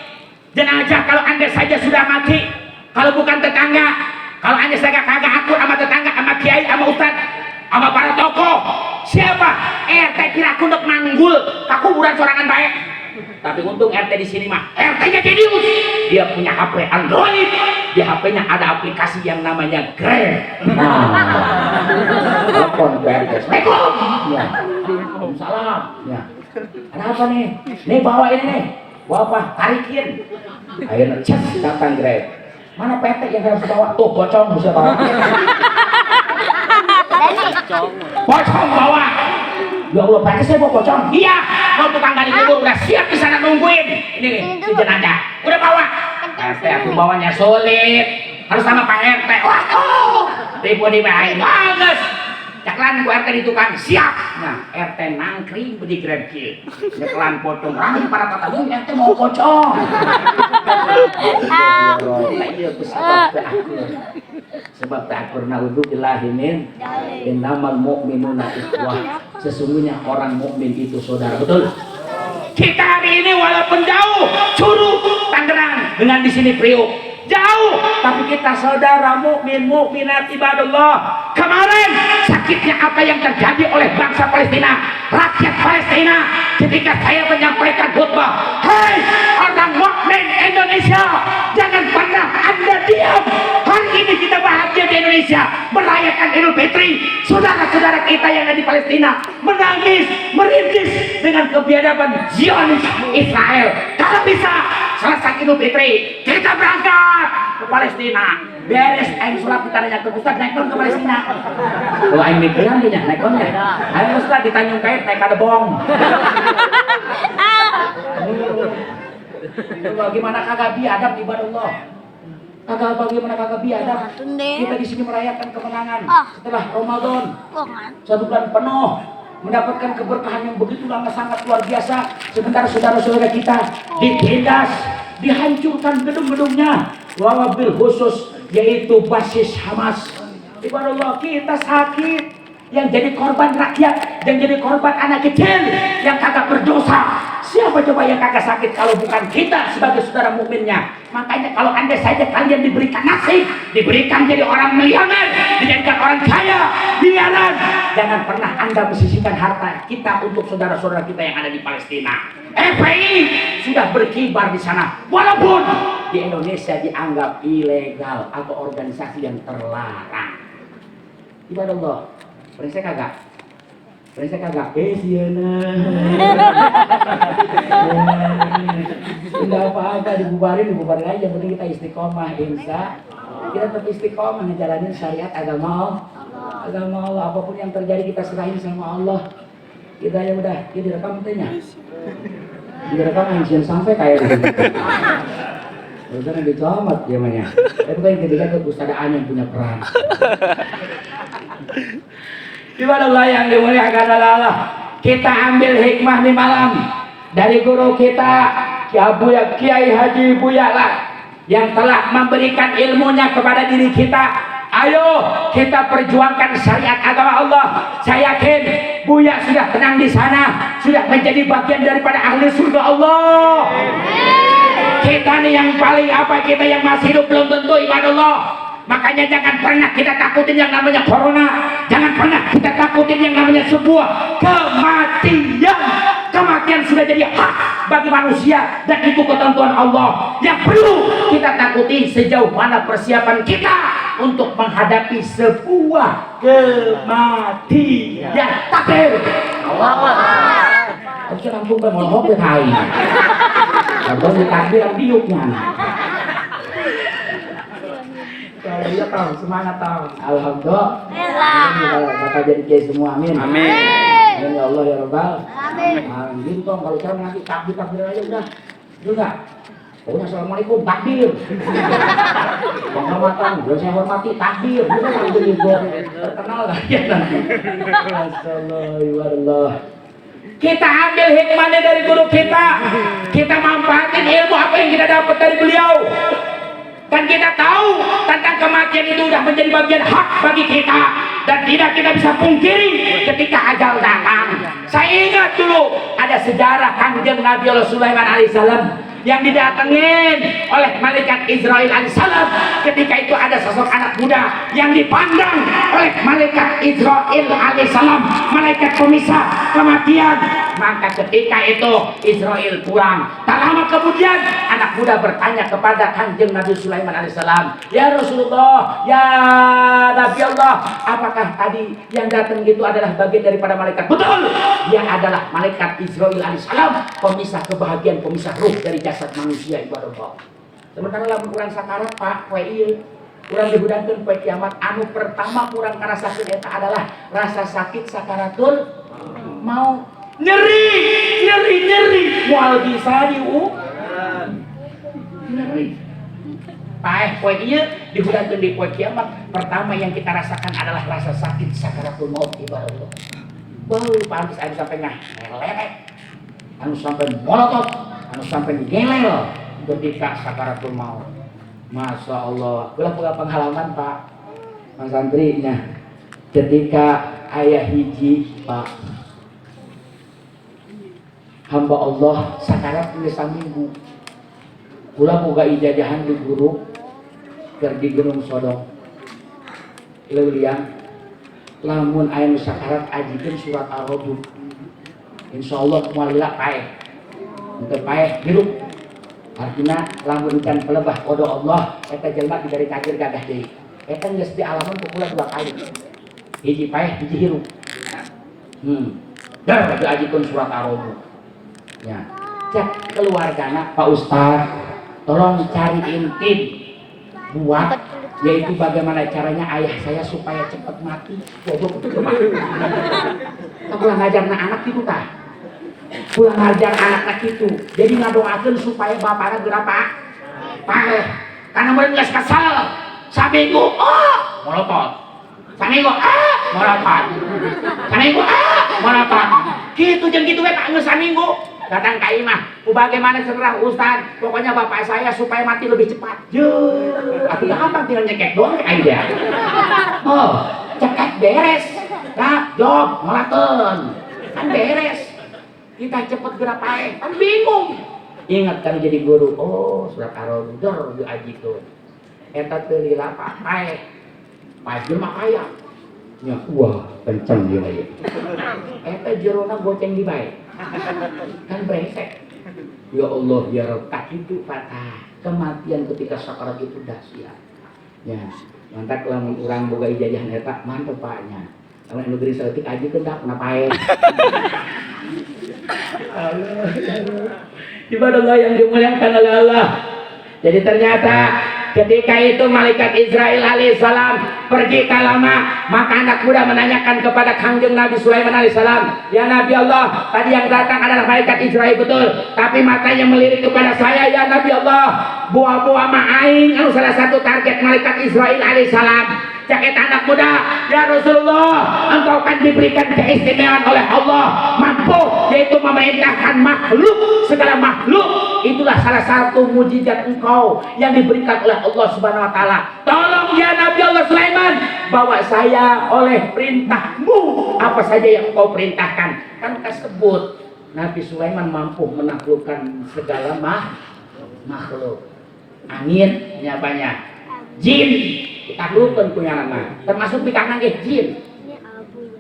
jenazah kalau anda saja sudah mati, kalau bukan tetangga, kalau anda saja kagak akur sama tetangga, sama kiai, sama ustadz, sama para tokoh, siapa? RT kira kunduk manggul kakuburan sorangan baik. Tapi untung RT di sini mah RT-nya jenius, dia punya HP Android, di HP-nya ada aplikasi yang namanya Grab. Telepon ke RT, Assalamualaikum. Ya. Waalaikumsalam. Ya. Ada apa nih? Nih bawa ini nih. Bawa apa? Tarikin. Akhirnya cas datang Grab. Mana PT yang harus bawa? Tuh pocong bisa bawa. Pocong bawa. Ya Allah, PT saya bawa pocong. Iya, mau tukang gali kubur udah siap di sana nungguin. Ini nih, si jenazah. Udah bawa. RT aku bawanya sulit. Harus sama Pak RT. Wah, tipu di main. Bagus. Caklan ku RT di tukang siap. Nah, RT nangkring di Grab kieu. Caklan potong rami para tatamu RT mau pocong. Iya sebab akur. Sebab akur naudzubillah min innamal mu'minuna ikhwah. Sesungguhnya orang mukmin itu saudara. Betul? Kita hari ini walaupun jauh, Curug, Tangerang, dengan di sini Priuk. Jauh, tapi kita saudara mukmin mukminat ibadallah. Kemarin sakitnya apa yang terjadi oleh bangsa Palestina, rakyat Palestina, ketika saya menyampaikan khutbah, hei orang mukmin Indonesia, jangan pernah Anda diam. Hari ini kita bahagia di Indonesia merayakan Idul Fitri. Saudara-saudara kita yang ada di Palestina menangis, merintih dengan kebiadaban Zionis Israel. Kalau bisa selesai Idul Fitri, kita berangkat ke Palestina. Beres aing salat kita nanya ke Ustaz naik ke Palestina. Kalau aing mikiran dia naik ya. Aing Ustaz di Tanjung Kait naik ada bong. Bagaimana kagak biadab ibadallah. Bagaimana kagak biadab. Kita di sini merayakan kemenangan setelah Ramadan. 1 bulan penuh mendapatkan keberkahan yang begitu lama sangat luar biasa. Sementara saudara-saudara kita ditindas, dihancurkan gedung-gedungnya. Wabil khusus yaitu basis Hamas. Ibadallah kita sakit. Yang jadi korban rakyat, yang jadi korban anak kecil yang kagak berdosa. Siapa coba yang kagak sakit kalau bukan kita sebagai saudara mukminnya? Makanya kalau anda saja kalian diberikan nasib, diberikan jadi orang miliuner, dijadikan orang kaya, miliaran, jangan pernah anda mesisihkan harta kita untuk saudara-saudara kita yang ada di Palestina. FPI sudah berkibar di sana, walaupun di Indonesia dianggap ilegal atau organisasi yang terlarang. Ibadallah. Brengsek kagak? Brengsek kagak? Sieuna. Enggak apa-apa dibubarin aja, yang penting kita istiqomah insya. Kita tetap istiqomah ngejalanin syariat agama Allah. Apapun yang terjadi kita serahin sama Allah. Kita ya udah, dia direkam tanya. Direkam anjir sampai kayak gitu. Urusan dicomat namanya. Itu kan ketika keustadaan yang punya peran. Ibadallah yang dimuliakan Allah, kita ambil hikmah di malam dari guru kita Kiai Haji Buya lah yang telah memberikan ilmunya kepada diri kita. Ayo kita perjuangkan syariat agama Allah. Saya yakin Buya sudah tenang di sana, sudah menjadi bagian daripada ahli surga Allah. Kita nih yang paling apa, kita yang masih hidup belum tentu ibadallah. Makanya jangan pernah kita takutin yang namanya corona. Jangan pernah kita takutin yang namanya sebuah kematian. Kematian sudah jadi hak bagi manusia dan itu ketentuan Allah. Yang perlu kita takuti sejauh mana persiapan kita untuk menghadapi sebuah kematian. Takbir. Aku langsung ke mau ke hai. Kalau takbir biuknya. Kalau iya tahu, semangat tahu. Alhamdulillah. Bapak jadi kiai semua, amin. Amin. Amin ya Allah ya Rabbal. Amin. Amin. Tong kalau cara nanti takbir aja udah. Juga. Pokoknya assalamualaikum takbir. Penghormatan, gue saya hormati takbir. Udah takbir itu terkenal lah ya nanti. Masyaallah. Kita ambil hikmahnya dari guru kita. Kita manfaatin ilmu apa yang kita dapat dari beliau. Dan kita tahu tentang kematian itu sudah menjadi bagian hak bagi kita dan tidak kita bisa pungkiri ketika ajal datang. Saya ingat dulu ada sejarah Kanjeng Nabi Sulaiman alaihissalam yang didatengin oleh malaikat Israil alaihissalam. Ketika itu ada sosok anak muda yang dipandang oleh malaikat Israil alaihissalam, malaikat pemisah kematian. Maka ketika itu Israil pulang. Tak lama kemudian anak muda bertanya kepada Kanjeng Nabi Sulaiman alaihissalam, ya Rasulullah, ya Nabi Allah, apakah tadi yang datang itu adalah bagian daripada malaikat? Betul, dia adalah malaikat Israil alaihissalam, pemisah kebahagiaan, pemisah ruh dari jasad manusia ibadah Allah. Sementara lamun kurang sakarat Pak, ieu kurang dihudangkeun poe kiamat, anu pertama kurang karasakeun eta adalah rasa sakit sakaratul mau. Nyeri, mual bisa nyeri. Paeh poe ieu dihudangkeun di poe kiamat, pertama yang kita rasakan adalah rasa sakit sakaratul maut ibadah Allah. Bau pantes anu sampai ngelelek, anu sampai molotot, anu sampai gelel ketika sakaratul maut. Masya Allah, bola pengalaman Pak, Mas santrinya, ketika ayah hiji Pak, hamba Allah sakarat geus saminggu. Kula boga ijajahan di guru keur di Gunung Sodong. Leuliang lamun aya nu sakarat ajikeun surat Ar-Ra'd. Insyaallah moal lila paeh. Untuk paeh hirup. Artinya lamun can pelebah qada Allah eta jelema diberi takdir gagah deui. Eta geus dialaman ku kula 2 kali. Hiji paeh, hiji hirup. Dar ajikeun surat Ar-Ra'd. Ya, cek keluargana Pak Ustaz, tolong cariin tim buat yaitu bagaimana caranya ayah saya supaya cepat mati. Goblok itu mah. Pulang ngajarna anak itu tah. Pulang ngajar anak itu. Jadi ngadoakeun supaya bapakna geura paeh. Karena meureun geus kesal. Saminggu molotot. Saminggu molotot. Saminggu molotot. Kitu jeung kitu we tak geus saminggu. Datang ka imah, bagaimana serah Ustaz, pokoknya bapak saya supaya mati lebih cepat. Aku gampang tinggal nyekek doang aja. Cekek beres. Nah, job ngolakeun. Kan beres. Kita cepet gerak paeh, kan bingung. Ingat kan jadi guru. Surat Ar-Ra'd diajikeun. Eta teu lila paeh. Paeh mah kaya. Ya, wah, kenceng dia ieu. Eta jerona goceng di bae. Kan brengsek. Ya Allah ya Rabb, itu patah. Kematian ketika sakarat itu dahsyat. Ya, mantap lamun urang boga ijazah eta mantep Paknya. Lamun negeri saeutik aji teh dak napae. Allah. Ibadah yang dimuliakan oleh Allah. Jadi ternyata Ketika itu malaikat Israel alaihissalam pergi ke lama, maka anak muda menanyakan kepada Kangjeng Nabi Sulaiman alaihissalam, ya Nabi Allah, tadi yang datang adalah malaikat Israel betul, tapi matanya melirik kepada saya, ya Nabi Allah, buah-buah ma'aing anu salah satu target malaikat Israel alaihissalam. Cakit anak muda, ya Rasulullah, engkau kan diberikan keistimewaan oleh Allah, mampu yaitu memerintahkan makhluk, segala makhluk. Itulah salah satu mujizat engkau yang diberikan oleh Allah Subhanahu wa taala. Tolong ya Nabi Allah Sulaiman, bawa saya oleh perintahmu, apa saja yang engkau perintahkan. Kan tersebut Nabi Sulaiman mampu menaklukkan segala makhluk. Angin banyak, jin ditaklukkan punya nama, termasuk di kanan jin.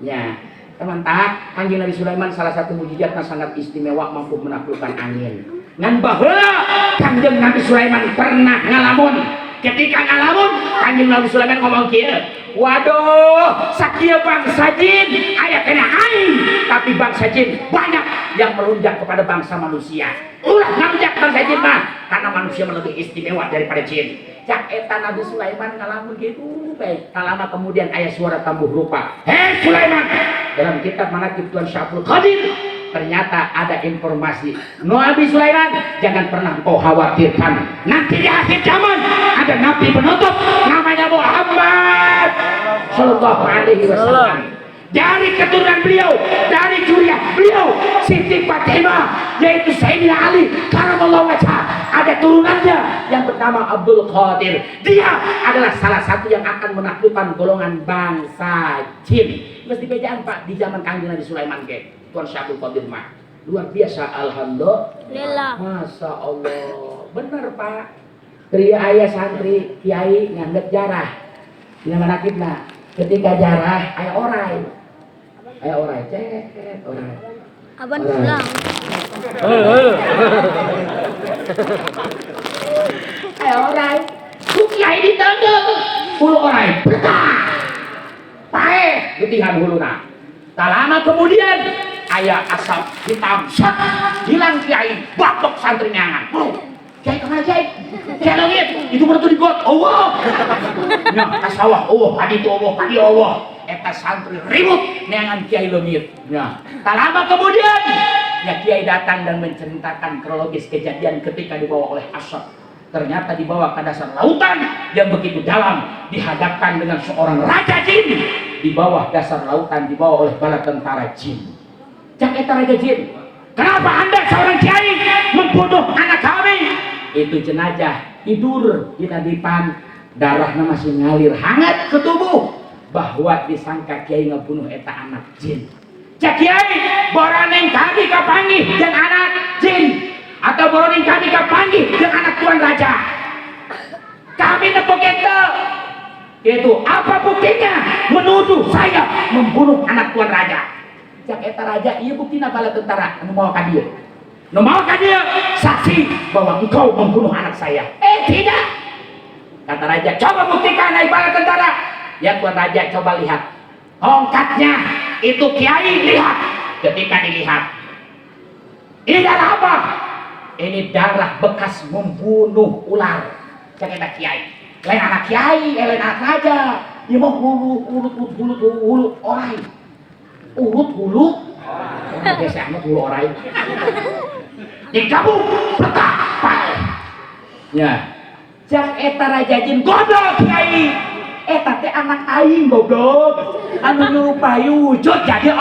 Ya, teman-teman, Kanjeng Nabi Sulaiman salah satu mujizatnya sangat istimewa, mampu menaklukkan angin. Ngan baheula Kanjeng Nabi Sulaiman pernah ngalamun. Ketika ngalamun, Kanjeng Nabi Sulaiman ngomong kieu, waduh, sakieu bangsa jin aya kena aing, tapi bangsa jin banyak yang melunjak kepada bangsa manusia. Ulah ngamjak bangsa jin mah, karena manusia lebih istimewa daripada jin. Cak eta Nabi Sulaiman ngalamun gitu baik. Tak lama kemudian ayat suara tambuh rupa. Hei Sulaiman, dalam kitab Manaqib Tuan Syabul Qadir ternyata ada informasi. Nabi Sulaiman, jangan pernah kau khawatirkan. Nanti di akhir zaman ada nabi penutup namanya Muhammad sallallahu alaihi wasallam. Dari keturunan beliau, dari zuriat beliau, Siti Fatimah, yaitu Sayyidina Ali karamallahu wajhah, ada turunannya yang bernama Abdul Qadir. Dia adalah salah satu yang akan menaklukkan golongan bangsa jin. Mesti bejaan Pak di zaman Kanjeng Nabi Sulaiman ke Tuan Syabul Qadir mah. Luar biasa, alhamdulillah. Masya Allah, benar Pak. Tria ayah santri kiai nganggep jarah. Di mana kita? Ketika jarah ayah orai. Ayah orai, cek orai. Abang pulang. Ayah orai. Kiai ditenggel. Hulu orai. Betah. Pae. Getihan huluna. Tak lama kemudian ayah asap hitam. Set. Hilang kiai. Babok santri nyangan. Kiai kemana kiai? Kiai langit. Itu berarti di got. Allah. Nah, kasawah. Allah. Hadi itu Allah. Hadi Allah. Eta santri ribut neangan kiai langit. Nah, tak lama kemudian ya kiai datang dan menceritakan kronologis kejadian ketika dibawa oleh asap. Ternyata dibawa ke dasar lautan yang begitu dalam, dihadapkan dengan seorang raja jin di bawah dasar lautan, dibawa oleh bala tentara jin. Cak eta raja jin, kenapa anda seorang kiai membunuh anak kami? Itu jenazah tidur di nadipan, darahnya masih ngalir hangat ke tubuh, bahwa disangka kiai ngebunuh eta anak jin. Cak kiai, boraneng kami kapanggih jeung anak jin, atau boraneng kami kapanggih jeung anak tuan raja. Kami nepuk ente. Itu apa buktinya menuduh saya membunuh anak tuan raja? Cak eta raja, iya buktina bala tentara anu mau ka dieu. Nu mau ka dieu saksi bahwa engkau membunuh anak saya. Tidak. Kata raja, coba buktikan hai bala tentara. Ya tuan raja, coba lihat. Tongkatnya itu kiai lihat. Ketika dilihat, ini darah apa? Ini darah bekas membunuh ular. Cak eta kiai. Lain anak kiai, lain anak raja. Dia mau hulu orai. Hulu orang biasa amat hulu orai. Digabung petah pae. Ya. Cak eta raja jin goblok kiai. Eta teh anak aing goblok. Anu nyurupai wujud jadi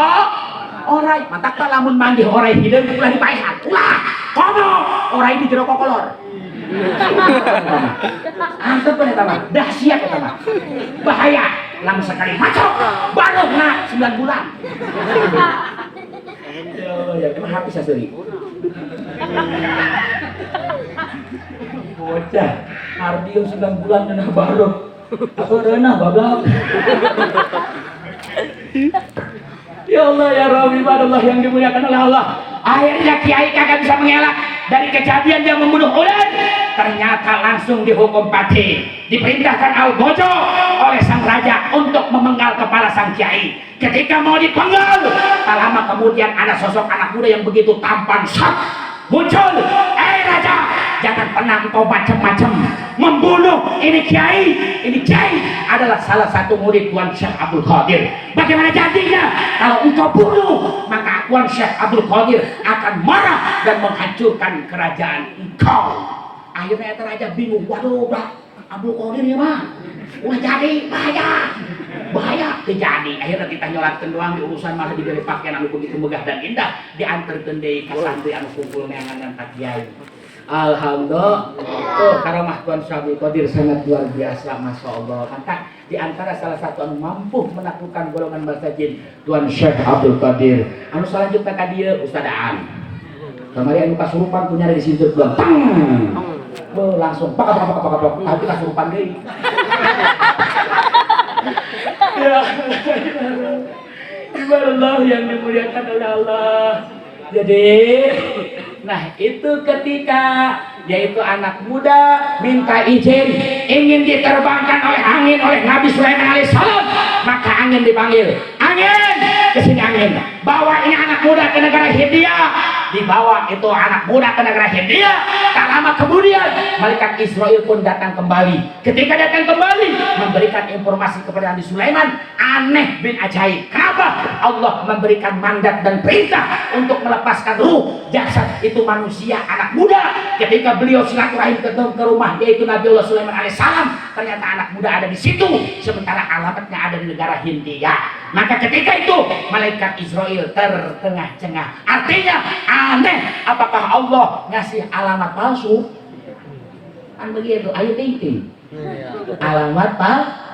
orai. Mantak tak lamun manggih orai hideung ulah dipaehan. Ulah. Komo orai di jero kokolor. Antep eta mah dahsyat eta mah. Bahaya. Lamun sekali macok barokna 9 bulan. Ya kumaha bisa seuri. Bocah ardieu 9 bulan cenah barok. Aku renah bablak. Ya Allah ya Rabbi, ibadallah yang dimuliakan oleh Allah. Akhirnya kiai kagak bisa mengelak dari kejadian dia membunuh ular. Ternyata langsung dihukum mati. Diperintahkan Al-Bojo oleh sang raja untuk memenggal kepala sang kiai. Ketika mau dipenggal, tak lama kemudian ada sosok anak muda yang begitu tampan muncul. Raja, jangan pernah engkau macam-macam membunuh ini kiai adalah salah satu murid Tuan Syekh Abdul Qadir. Bagaimana jadinya? Kalau engkau bunuh, maka Tuan Syekh Abdul Qadir akan marah dan menghancurkan kerajaan engkau. Akhirnya raja bingung, waduh Abdul Qadir ya mah udah jadi bahaya terjadi. Akhirnya kita nyolatkan doang di urusan malah diberi pakaian anu begitu megah dan indah, diantarkan deui ka santri anu kumpul neangan dan tak kiai. Alhamdulillah, karamah Tuan Syekh Abdul Qadir sangat luar biasa, masya Allah. Maka di antara salah satu anu mampu menaklukkan golongan bangsa jin, Tuan Syekh Abdul Qadir. Anu selanjutnya ka dieu Ustaz Aan. Kemarin anu kasurupan punya di situ bilang, langsung tapi kasurupan deui. Ya, Allah yang dimuliakan oleh Allah. Jadi, nah itu ketika yaitu anak muda minta izin ingin diterbangkan oleh angin oleh Nabi Sulaiman alaihissalam, maka angin dipanggil, angin kesini angin, bawa ini anak muda ke negara Hindia. Dibawa itu anak muda ke negara Hindia. Tak lama kemudian malaikat Israel pun datang kembali. Ketika datang kembali memberikan informasi kepada Nabi Sulaiman, aneh bin ajaib. Kenapa? Allah memberikan mandat dan perintah untuk melepaskan ruh jasad itu manusia anak muda. Ketika beliau silaturahim ke rumah yaitu Nabi Allah Sulaiman alaihissalam, ternyata anak muda ada di situ, sementara alamatnya ada di negara Hindia. Maka ketika itu malaikat Israel tertengah-tengah. Artinya aneh, apakah Allah ngasih alamat palsu? Kan begitu, ayo ting-ting. Alamat palsu.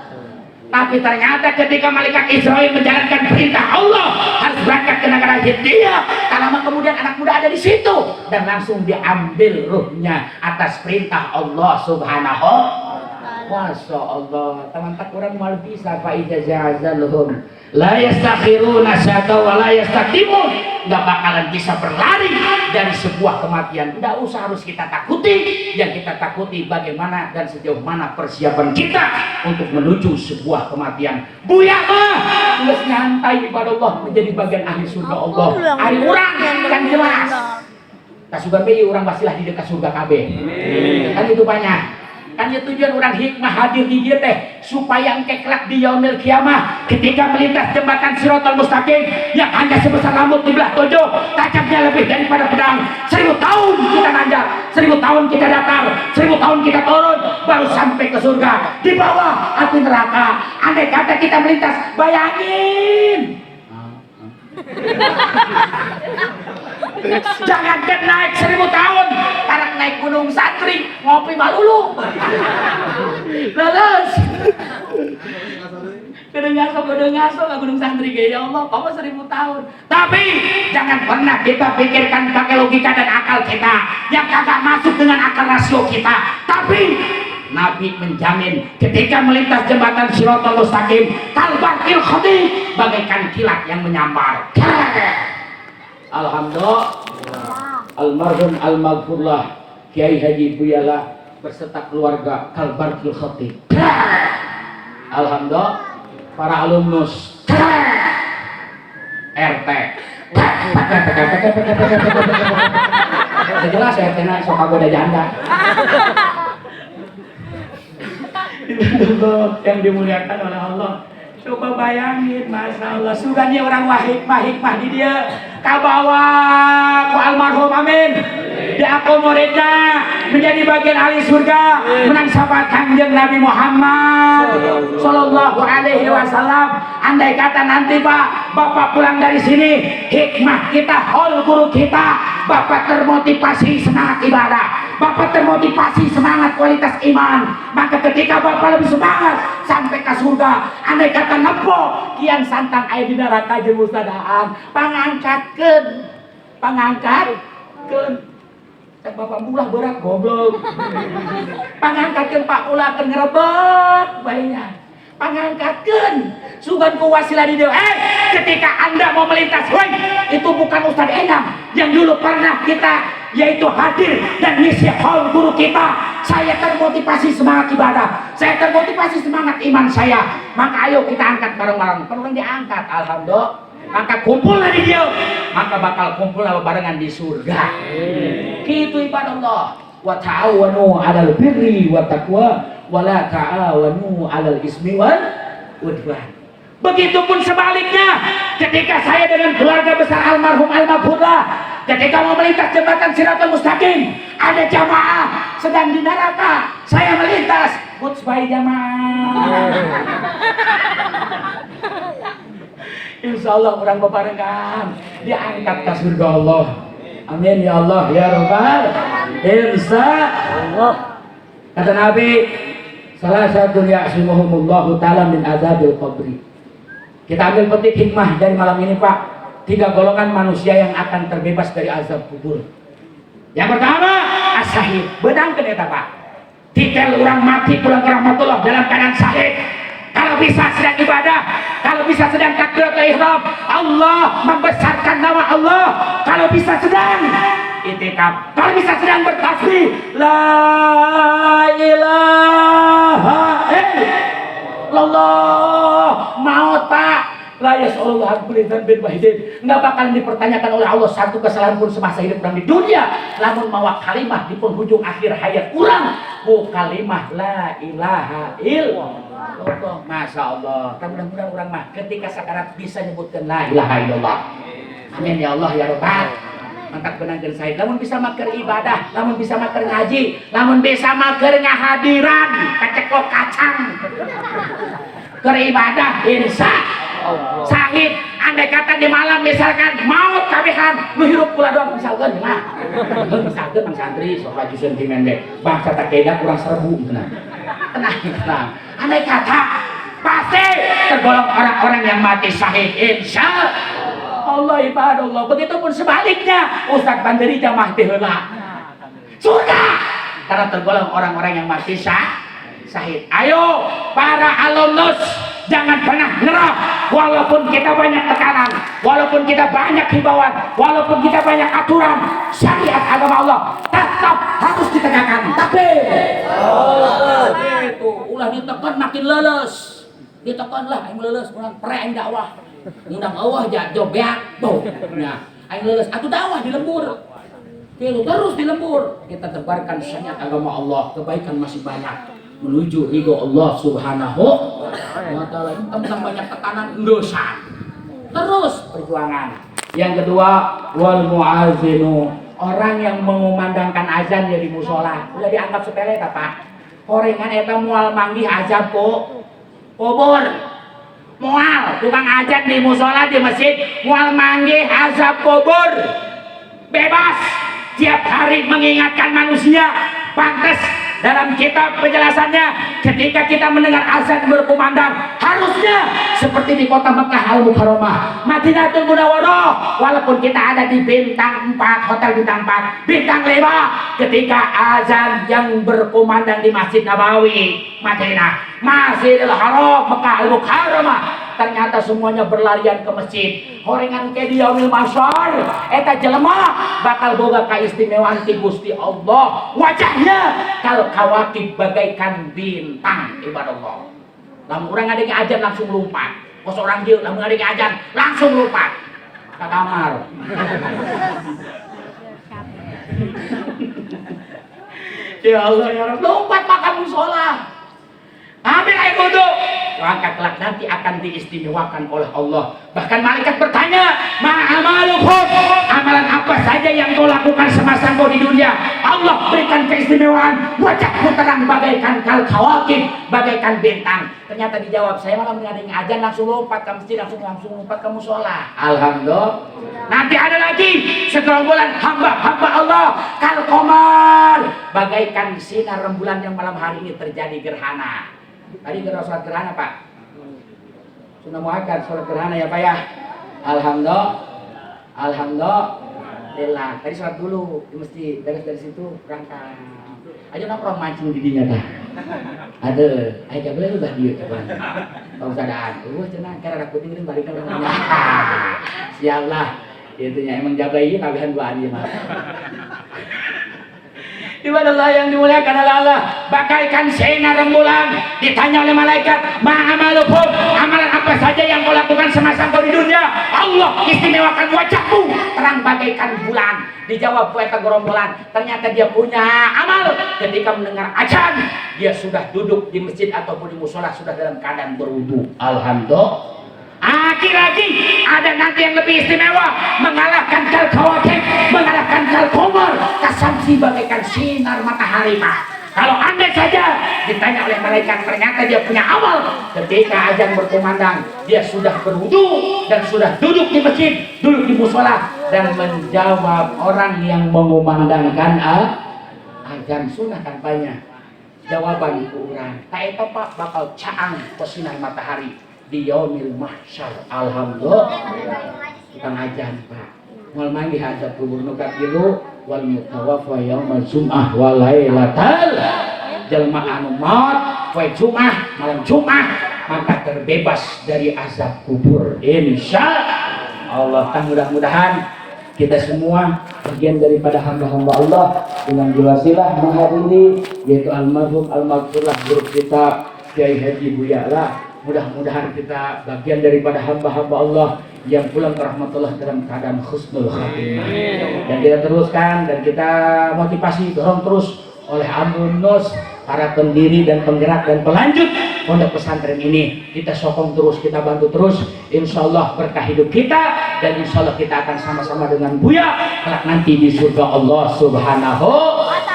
Tapi ternyata ketika malaikat Israel menjalankan perintah Allah harus berangkat ke negara Hindia, tak lama kemudian anak muda ada di situ dan langsung diambil ruhnya atas perintah Allah Subhanahu. Masya Allah, teman-teman orang mal bisa faida jazalhum la yastakhiruna sa'ata wa la yastaqdimun, nggak bakalan bisa berlari dari sebuah kematian. Nggak usah harus kita takuti, yang kita takuti bagaimana dan sejauh mana persiapan kita untuk menuju sebuah kematian. Buya mah terus nyantai kepada Allah menjadi bagian ahli surga Allah. Hari orang kan jelas kasugan bayi orang pastilah di dekat surga KB. Kan itu banyak. Kan ya tujuan orang hikmah hadir di dia teh supaya engke kelak di yaumil kiamah ketika melintas jembatan Siratal Mustaqim yang hanya sebesar rambut di belah tujuh, tajamnya lebih daripada pedang. 1000 tahun kita nanjak, 1000 tahun kita datar, 1000 tahun kita turun baru sampai ke surga. Di bawah api neraka. Andai kata kita melintas, bayangin. Jangankan naik 1000 tahun, karena naik gunung santri ngopi malulu. Leles. Gedeng-ngaso gunung santri ya Allah, kamu 1000 tahun. Tapi jangan pernah kita pikirkan pakai logika dan akal kita yang kagak masuk dengan akal rasio kita. Tapi Nabi menjamin ketika melintas jembatan Siratal Mustaqim, kalbarkil khati, bagaikan kilat yang menyambar. Alhamdulillah, almarhum almaghfurlah Kiai Haji Buyala beserta keluarga kalbarkil khati. Alhamdulillah, para alumnus RT. Jelas RT na sok kagoda janda. Yang dimuliakan oleh Allah. Coba bayangin, masya Allah, surganya orang hikmah di dia kabawa ku almarhum amin diakomodirnya menjadi bagian ahli surga menang sahabat kanjeng Nabi Muhammad sallallahu alaihi wasallam. Andai kata nanti Pak Bapak pulang dari sini, hikmah kita, hol guru kita, Bapak termotivasi semangat ibadah, Bapak termotivasi semangat kualitas iman, maka ketika Bapak lebih semangat sampai ke surga. Andai kata nempo kian santang aya di neraka jeung mustadaan, pangangkatkeun Bapak bulah berat goblok. Pangangkatkeun Pak ulah keur ngerebek bayinya. Pangangkatkeun sugan ku wasilah di dieu. Ketika Anda mau melintas, itu bukan Ustaz Enam yang dulu pernah kita yaitu hadir dan ngisi hall guru kita. Saya termotivasi semangat ibadah, saya termotivasi semangat iman saya. Maka ayo kita angkat bareng-bareng. Perlu diangkat, alhamdulillah. Maka kumpullah di dia, maka bakal kumpul barengan di surga. Gitu ibadah Allah. wa ta'awanu 'alal birri wat taqwa wa la ta'awanu 'alal ismi wal udwan. Begitupun sebaliknya, ketika saya dengan keluarga besar almarhum almarhumah, ketika mau melintas jembatan Siratal Mustaqim, ada jamaah sedang di neraka, saya melintas, goodbye jamaah. Insya Allah orang bebarengan diangkat ke surga Allah. Amin ya Allah ya Rabbal. Insya Allah. Kata Nabi, salah satu ya'simuhumullahu ta'ala min azabil qabri. Kita ambil petik hikmah dari malam ini Pak. 3 golongan manusia yang akan terbebas dari azab kubur. Yang pertama, as-syahid. Bedangkeun eta Pak. Titel orang mati pulang ke rahmatullah dalam keadaan syahid. Kalau bisa sedang ibadah, kalau bisa sedang takbiratul ihram, Allah membesarkan nama Allah. Kalau bisa sedang itikaf, kalau bisa sedang bertasbih, la ilaha illallah, maut Pak. La yas'alullah kulidan bin wahidin. Nggak bakal dipertanyakan oleh Allah satu kesalahan pun semasa hidup orang di dunia. Namun mawa kalimah di penghujung akhir hayat kurang, bu kalimah la ilaha illallah. Masya Allah. Mudah-mudahan orang mah ketika sakarat bisa nyebutkan la ilaha illallah. Amin ya Allah ya Rabbal. Mantap benangkeun saya. Namun bisa maker ibadah, namun bisa maker ngaji, namun bisa maker ngahadiran, kacekok kacang. Keur ibadah insya Sahid, andai kata di malam misalkan maut kabehan, lu hirup pula doang misalkan, nah, misalkan mang santri sok laju sentimen deh, bangsa tak keda kurang 1000, tenang. Andai kata pasti tergolong orang-orang yang mati syahid, insya Allah ibadallah. Begitupun sebaliknya, Ustaz Banderi jamaah heula surga, karena tergolong orang-orang yang mati syahid. Ayo para alumnus, jangan pernah nyerah. Walaupun kita banyak tekanan, walaupun kita banyak himbauan, walaupun kita banyak aturan, syariat agama Allah tetap harus ditegakkan. Tapi itu ulah ditekan makin leles, ditekanlah yang leles, kurang pereng dakwah, undang Allah aja jobek, tuh, nah, yang leles, atuh dakwah di lembur, terus di lembur, kita tebarkan syariat agama Allah, kebaikan masih banyak. Menuju ridho Allah Subhanahu wa ta'ala. Tentang banyak tekanan dosa. Terus perjuangan. Yang kedua, wal muazinu, orang yang mengumandangkan azan di musola. Udah dianggap sepele Pak. Korengan eta moal manggih azab kubur. Moal tukang azan di musola di masjid moal manggih azab kubur. Bebas tiap hari mengingatkan manusia. Pantes dalam kitab penjelasannya, ketika kita mendengar azan berkumandang, harusnya seperti di kota Mekah Al-Mukarramah, Madinatul Munawwarah, walaupun kita ada di bintang 4, hotel bintang 4, bintang 5, ketika azan yang berkumandang di Masjid Nabawi, Madinah, Masjidil Haram, Mekah Al-Mukarramah, ternyata semuanya berlarian ke masjid. Horengan ke di yaumil mahsyar, eta jelema bakal boga kaistimewaan ti Gusti Allah. Wajahnya kal kawakib bagaikan bintang ibadallah. Lamun urang ngadenge ajan langsung lompat. Kos orang dieu lamun ngadenge ajan langsung lompat ka kamar. Ya Allah ya Rabb, lompat makan musola. Ambil air wudu, maka kelak nanti akan diistimewakan oleh Allah. Bahkan malaikat bertanya, ma'amalukum, amalan apa saja yang kau lakukan semasa kau di dunia? Allah berikan keistimewaan, wajahmu terang bagaikan kal kawakib, bagaikan bintang. Ternyata dijawab, saya malah mengadeng ajan langsung lompat ke masjid, langsung lompat ke musola. Alhamdulillah. Nanti ada lagi segerombolan hamba-hamba Allah kal qamar, bagaikan sinar rembulan yang malam hari ini terjadi gerhana. Tadi kita sholat gerhana Pak, sudah mau akan sholat gerhana ya Pak ya. Alhamdulillah. Tadi sholat dulu di masjid, dari situ berangkat. Ayo nongkrong mancing di dinya Pak. Ada, ayo coba lu bah dia coba. Kalau sadaan, cenah karena aku tinggalin balik ke rumahnya. Siap lah, itunya emang jaga ini kabehan gua dia mah. Ibadallah yang dimuliakan oleh Allah, bagaikan sinar rembulan. Ditanya oleh malaikat, ma'amalukum, amalan apa saja yang kau lakukan semasa kau di dunia? Allah istimewakan wajahmu terang bagaikan bulan. Dijawab poeta gerombolan, ternyata dia punya amal. Ketika mendengar azan, dia sudah duduk di masjid ataupun di musola sudah dalam keadaan berwudu. Alhamdulillah. Lagi ada nanti yang lebih istimewa, mengalahkan kal-kawakib, mengalahkan kal-qamar, kasamsi bagaikan sinar matahari, Pak. Kalau anda saja ditanya oleh malaikat, ternyata dia punya amal. Ketika azan berkumandang, dia sudah berwudu dan sudah duduk di masjid, duduk di musola dan menjawab orang yang mengumandangkan azan sunnah tanpanya. Jawaban kurang. Tak itu Pak bakal caang ke sinar matahari di yaumil mahsyar. Alhamdulillah. Kita ngajan Pak. Mal manggi hadap kubur nukat gitu wal mutawaffa yaumal jum'ah wa lailatal. Jelma anu maut poe Jumat, malam Jumat maka terbebas dari azab kubur. Insya Allah. Mudah-mudahan kita semua bagian daripada hamba-hamba Allah dengan wasilah menghadiri yaitu almarhum almarhumah guru kita Kiai Haji Buya lah. Mudah-mudahan kita bagian daripada hamba-hamba Allah yang pulang ke rahmatullah dalam keadaan husnul khatimah. Dan kita teruskan dan kita motivasi dorong terus oleh Amun Nus, para pendiri dan penggerak dan pelanjut pondok pesantren ini. Kita sokong terus, kita bantu terus. Insya Allah berkah hidup kita dan insya Allah kita akan sama-sama dengan Buya kelak nanti di surga Allah Subhanahu.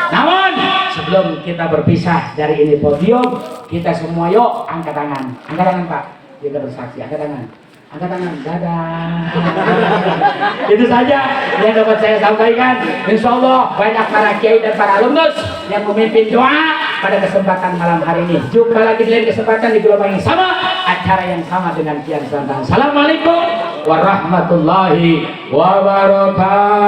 Namun sebelum kita berpisah dari ini podium, kita semua yuk angkat tangan Pak, kita bersaksi, angkat tangan, dadah. Itu saja yang dapat saya sampaikan. Insya Allah banyak para kiai dan para alumnus yang memimpin doa pada kesempatan malam hari ini. Jumpa lagi di lain kesempatan di gelombang yang sama, acara yang sama dengan Kian Santang. Assalamualaikum warahmatullahi wabarakatuh.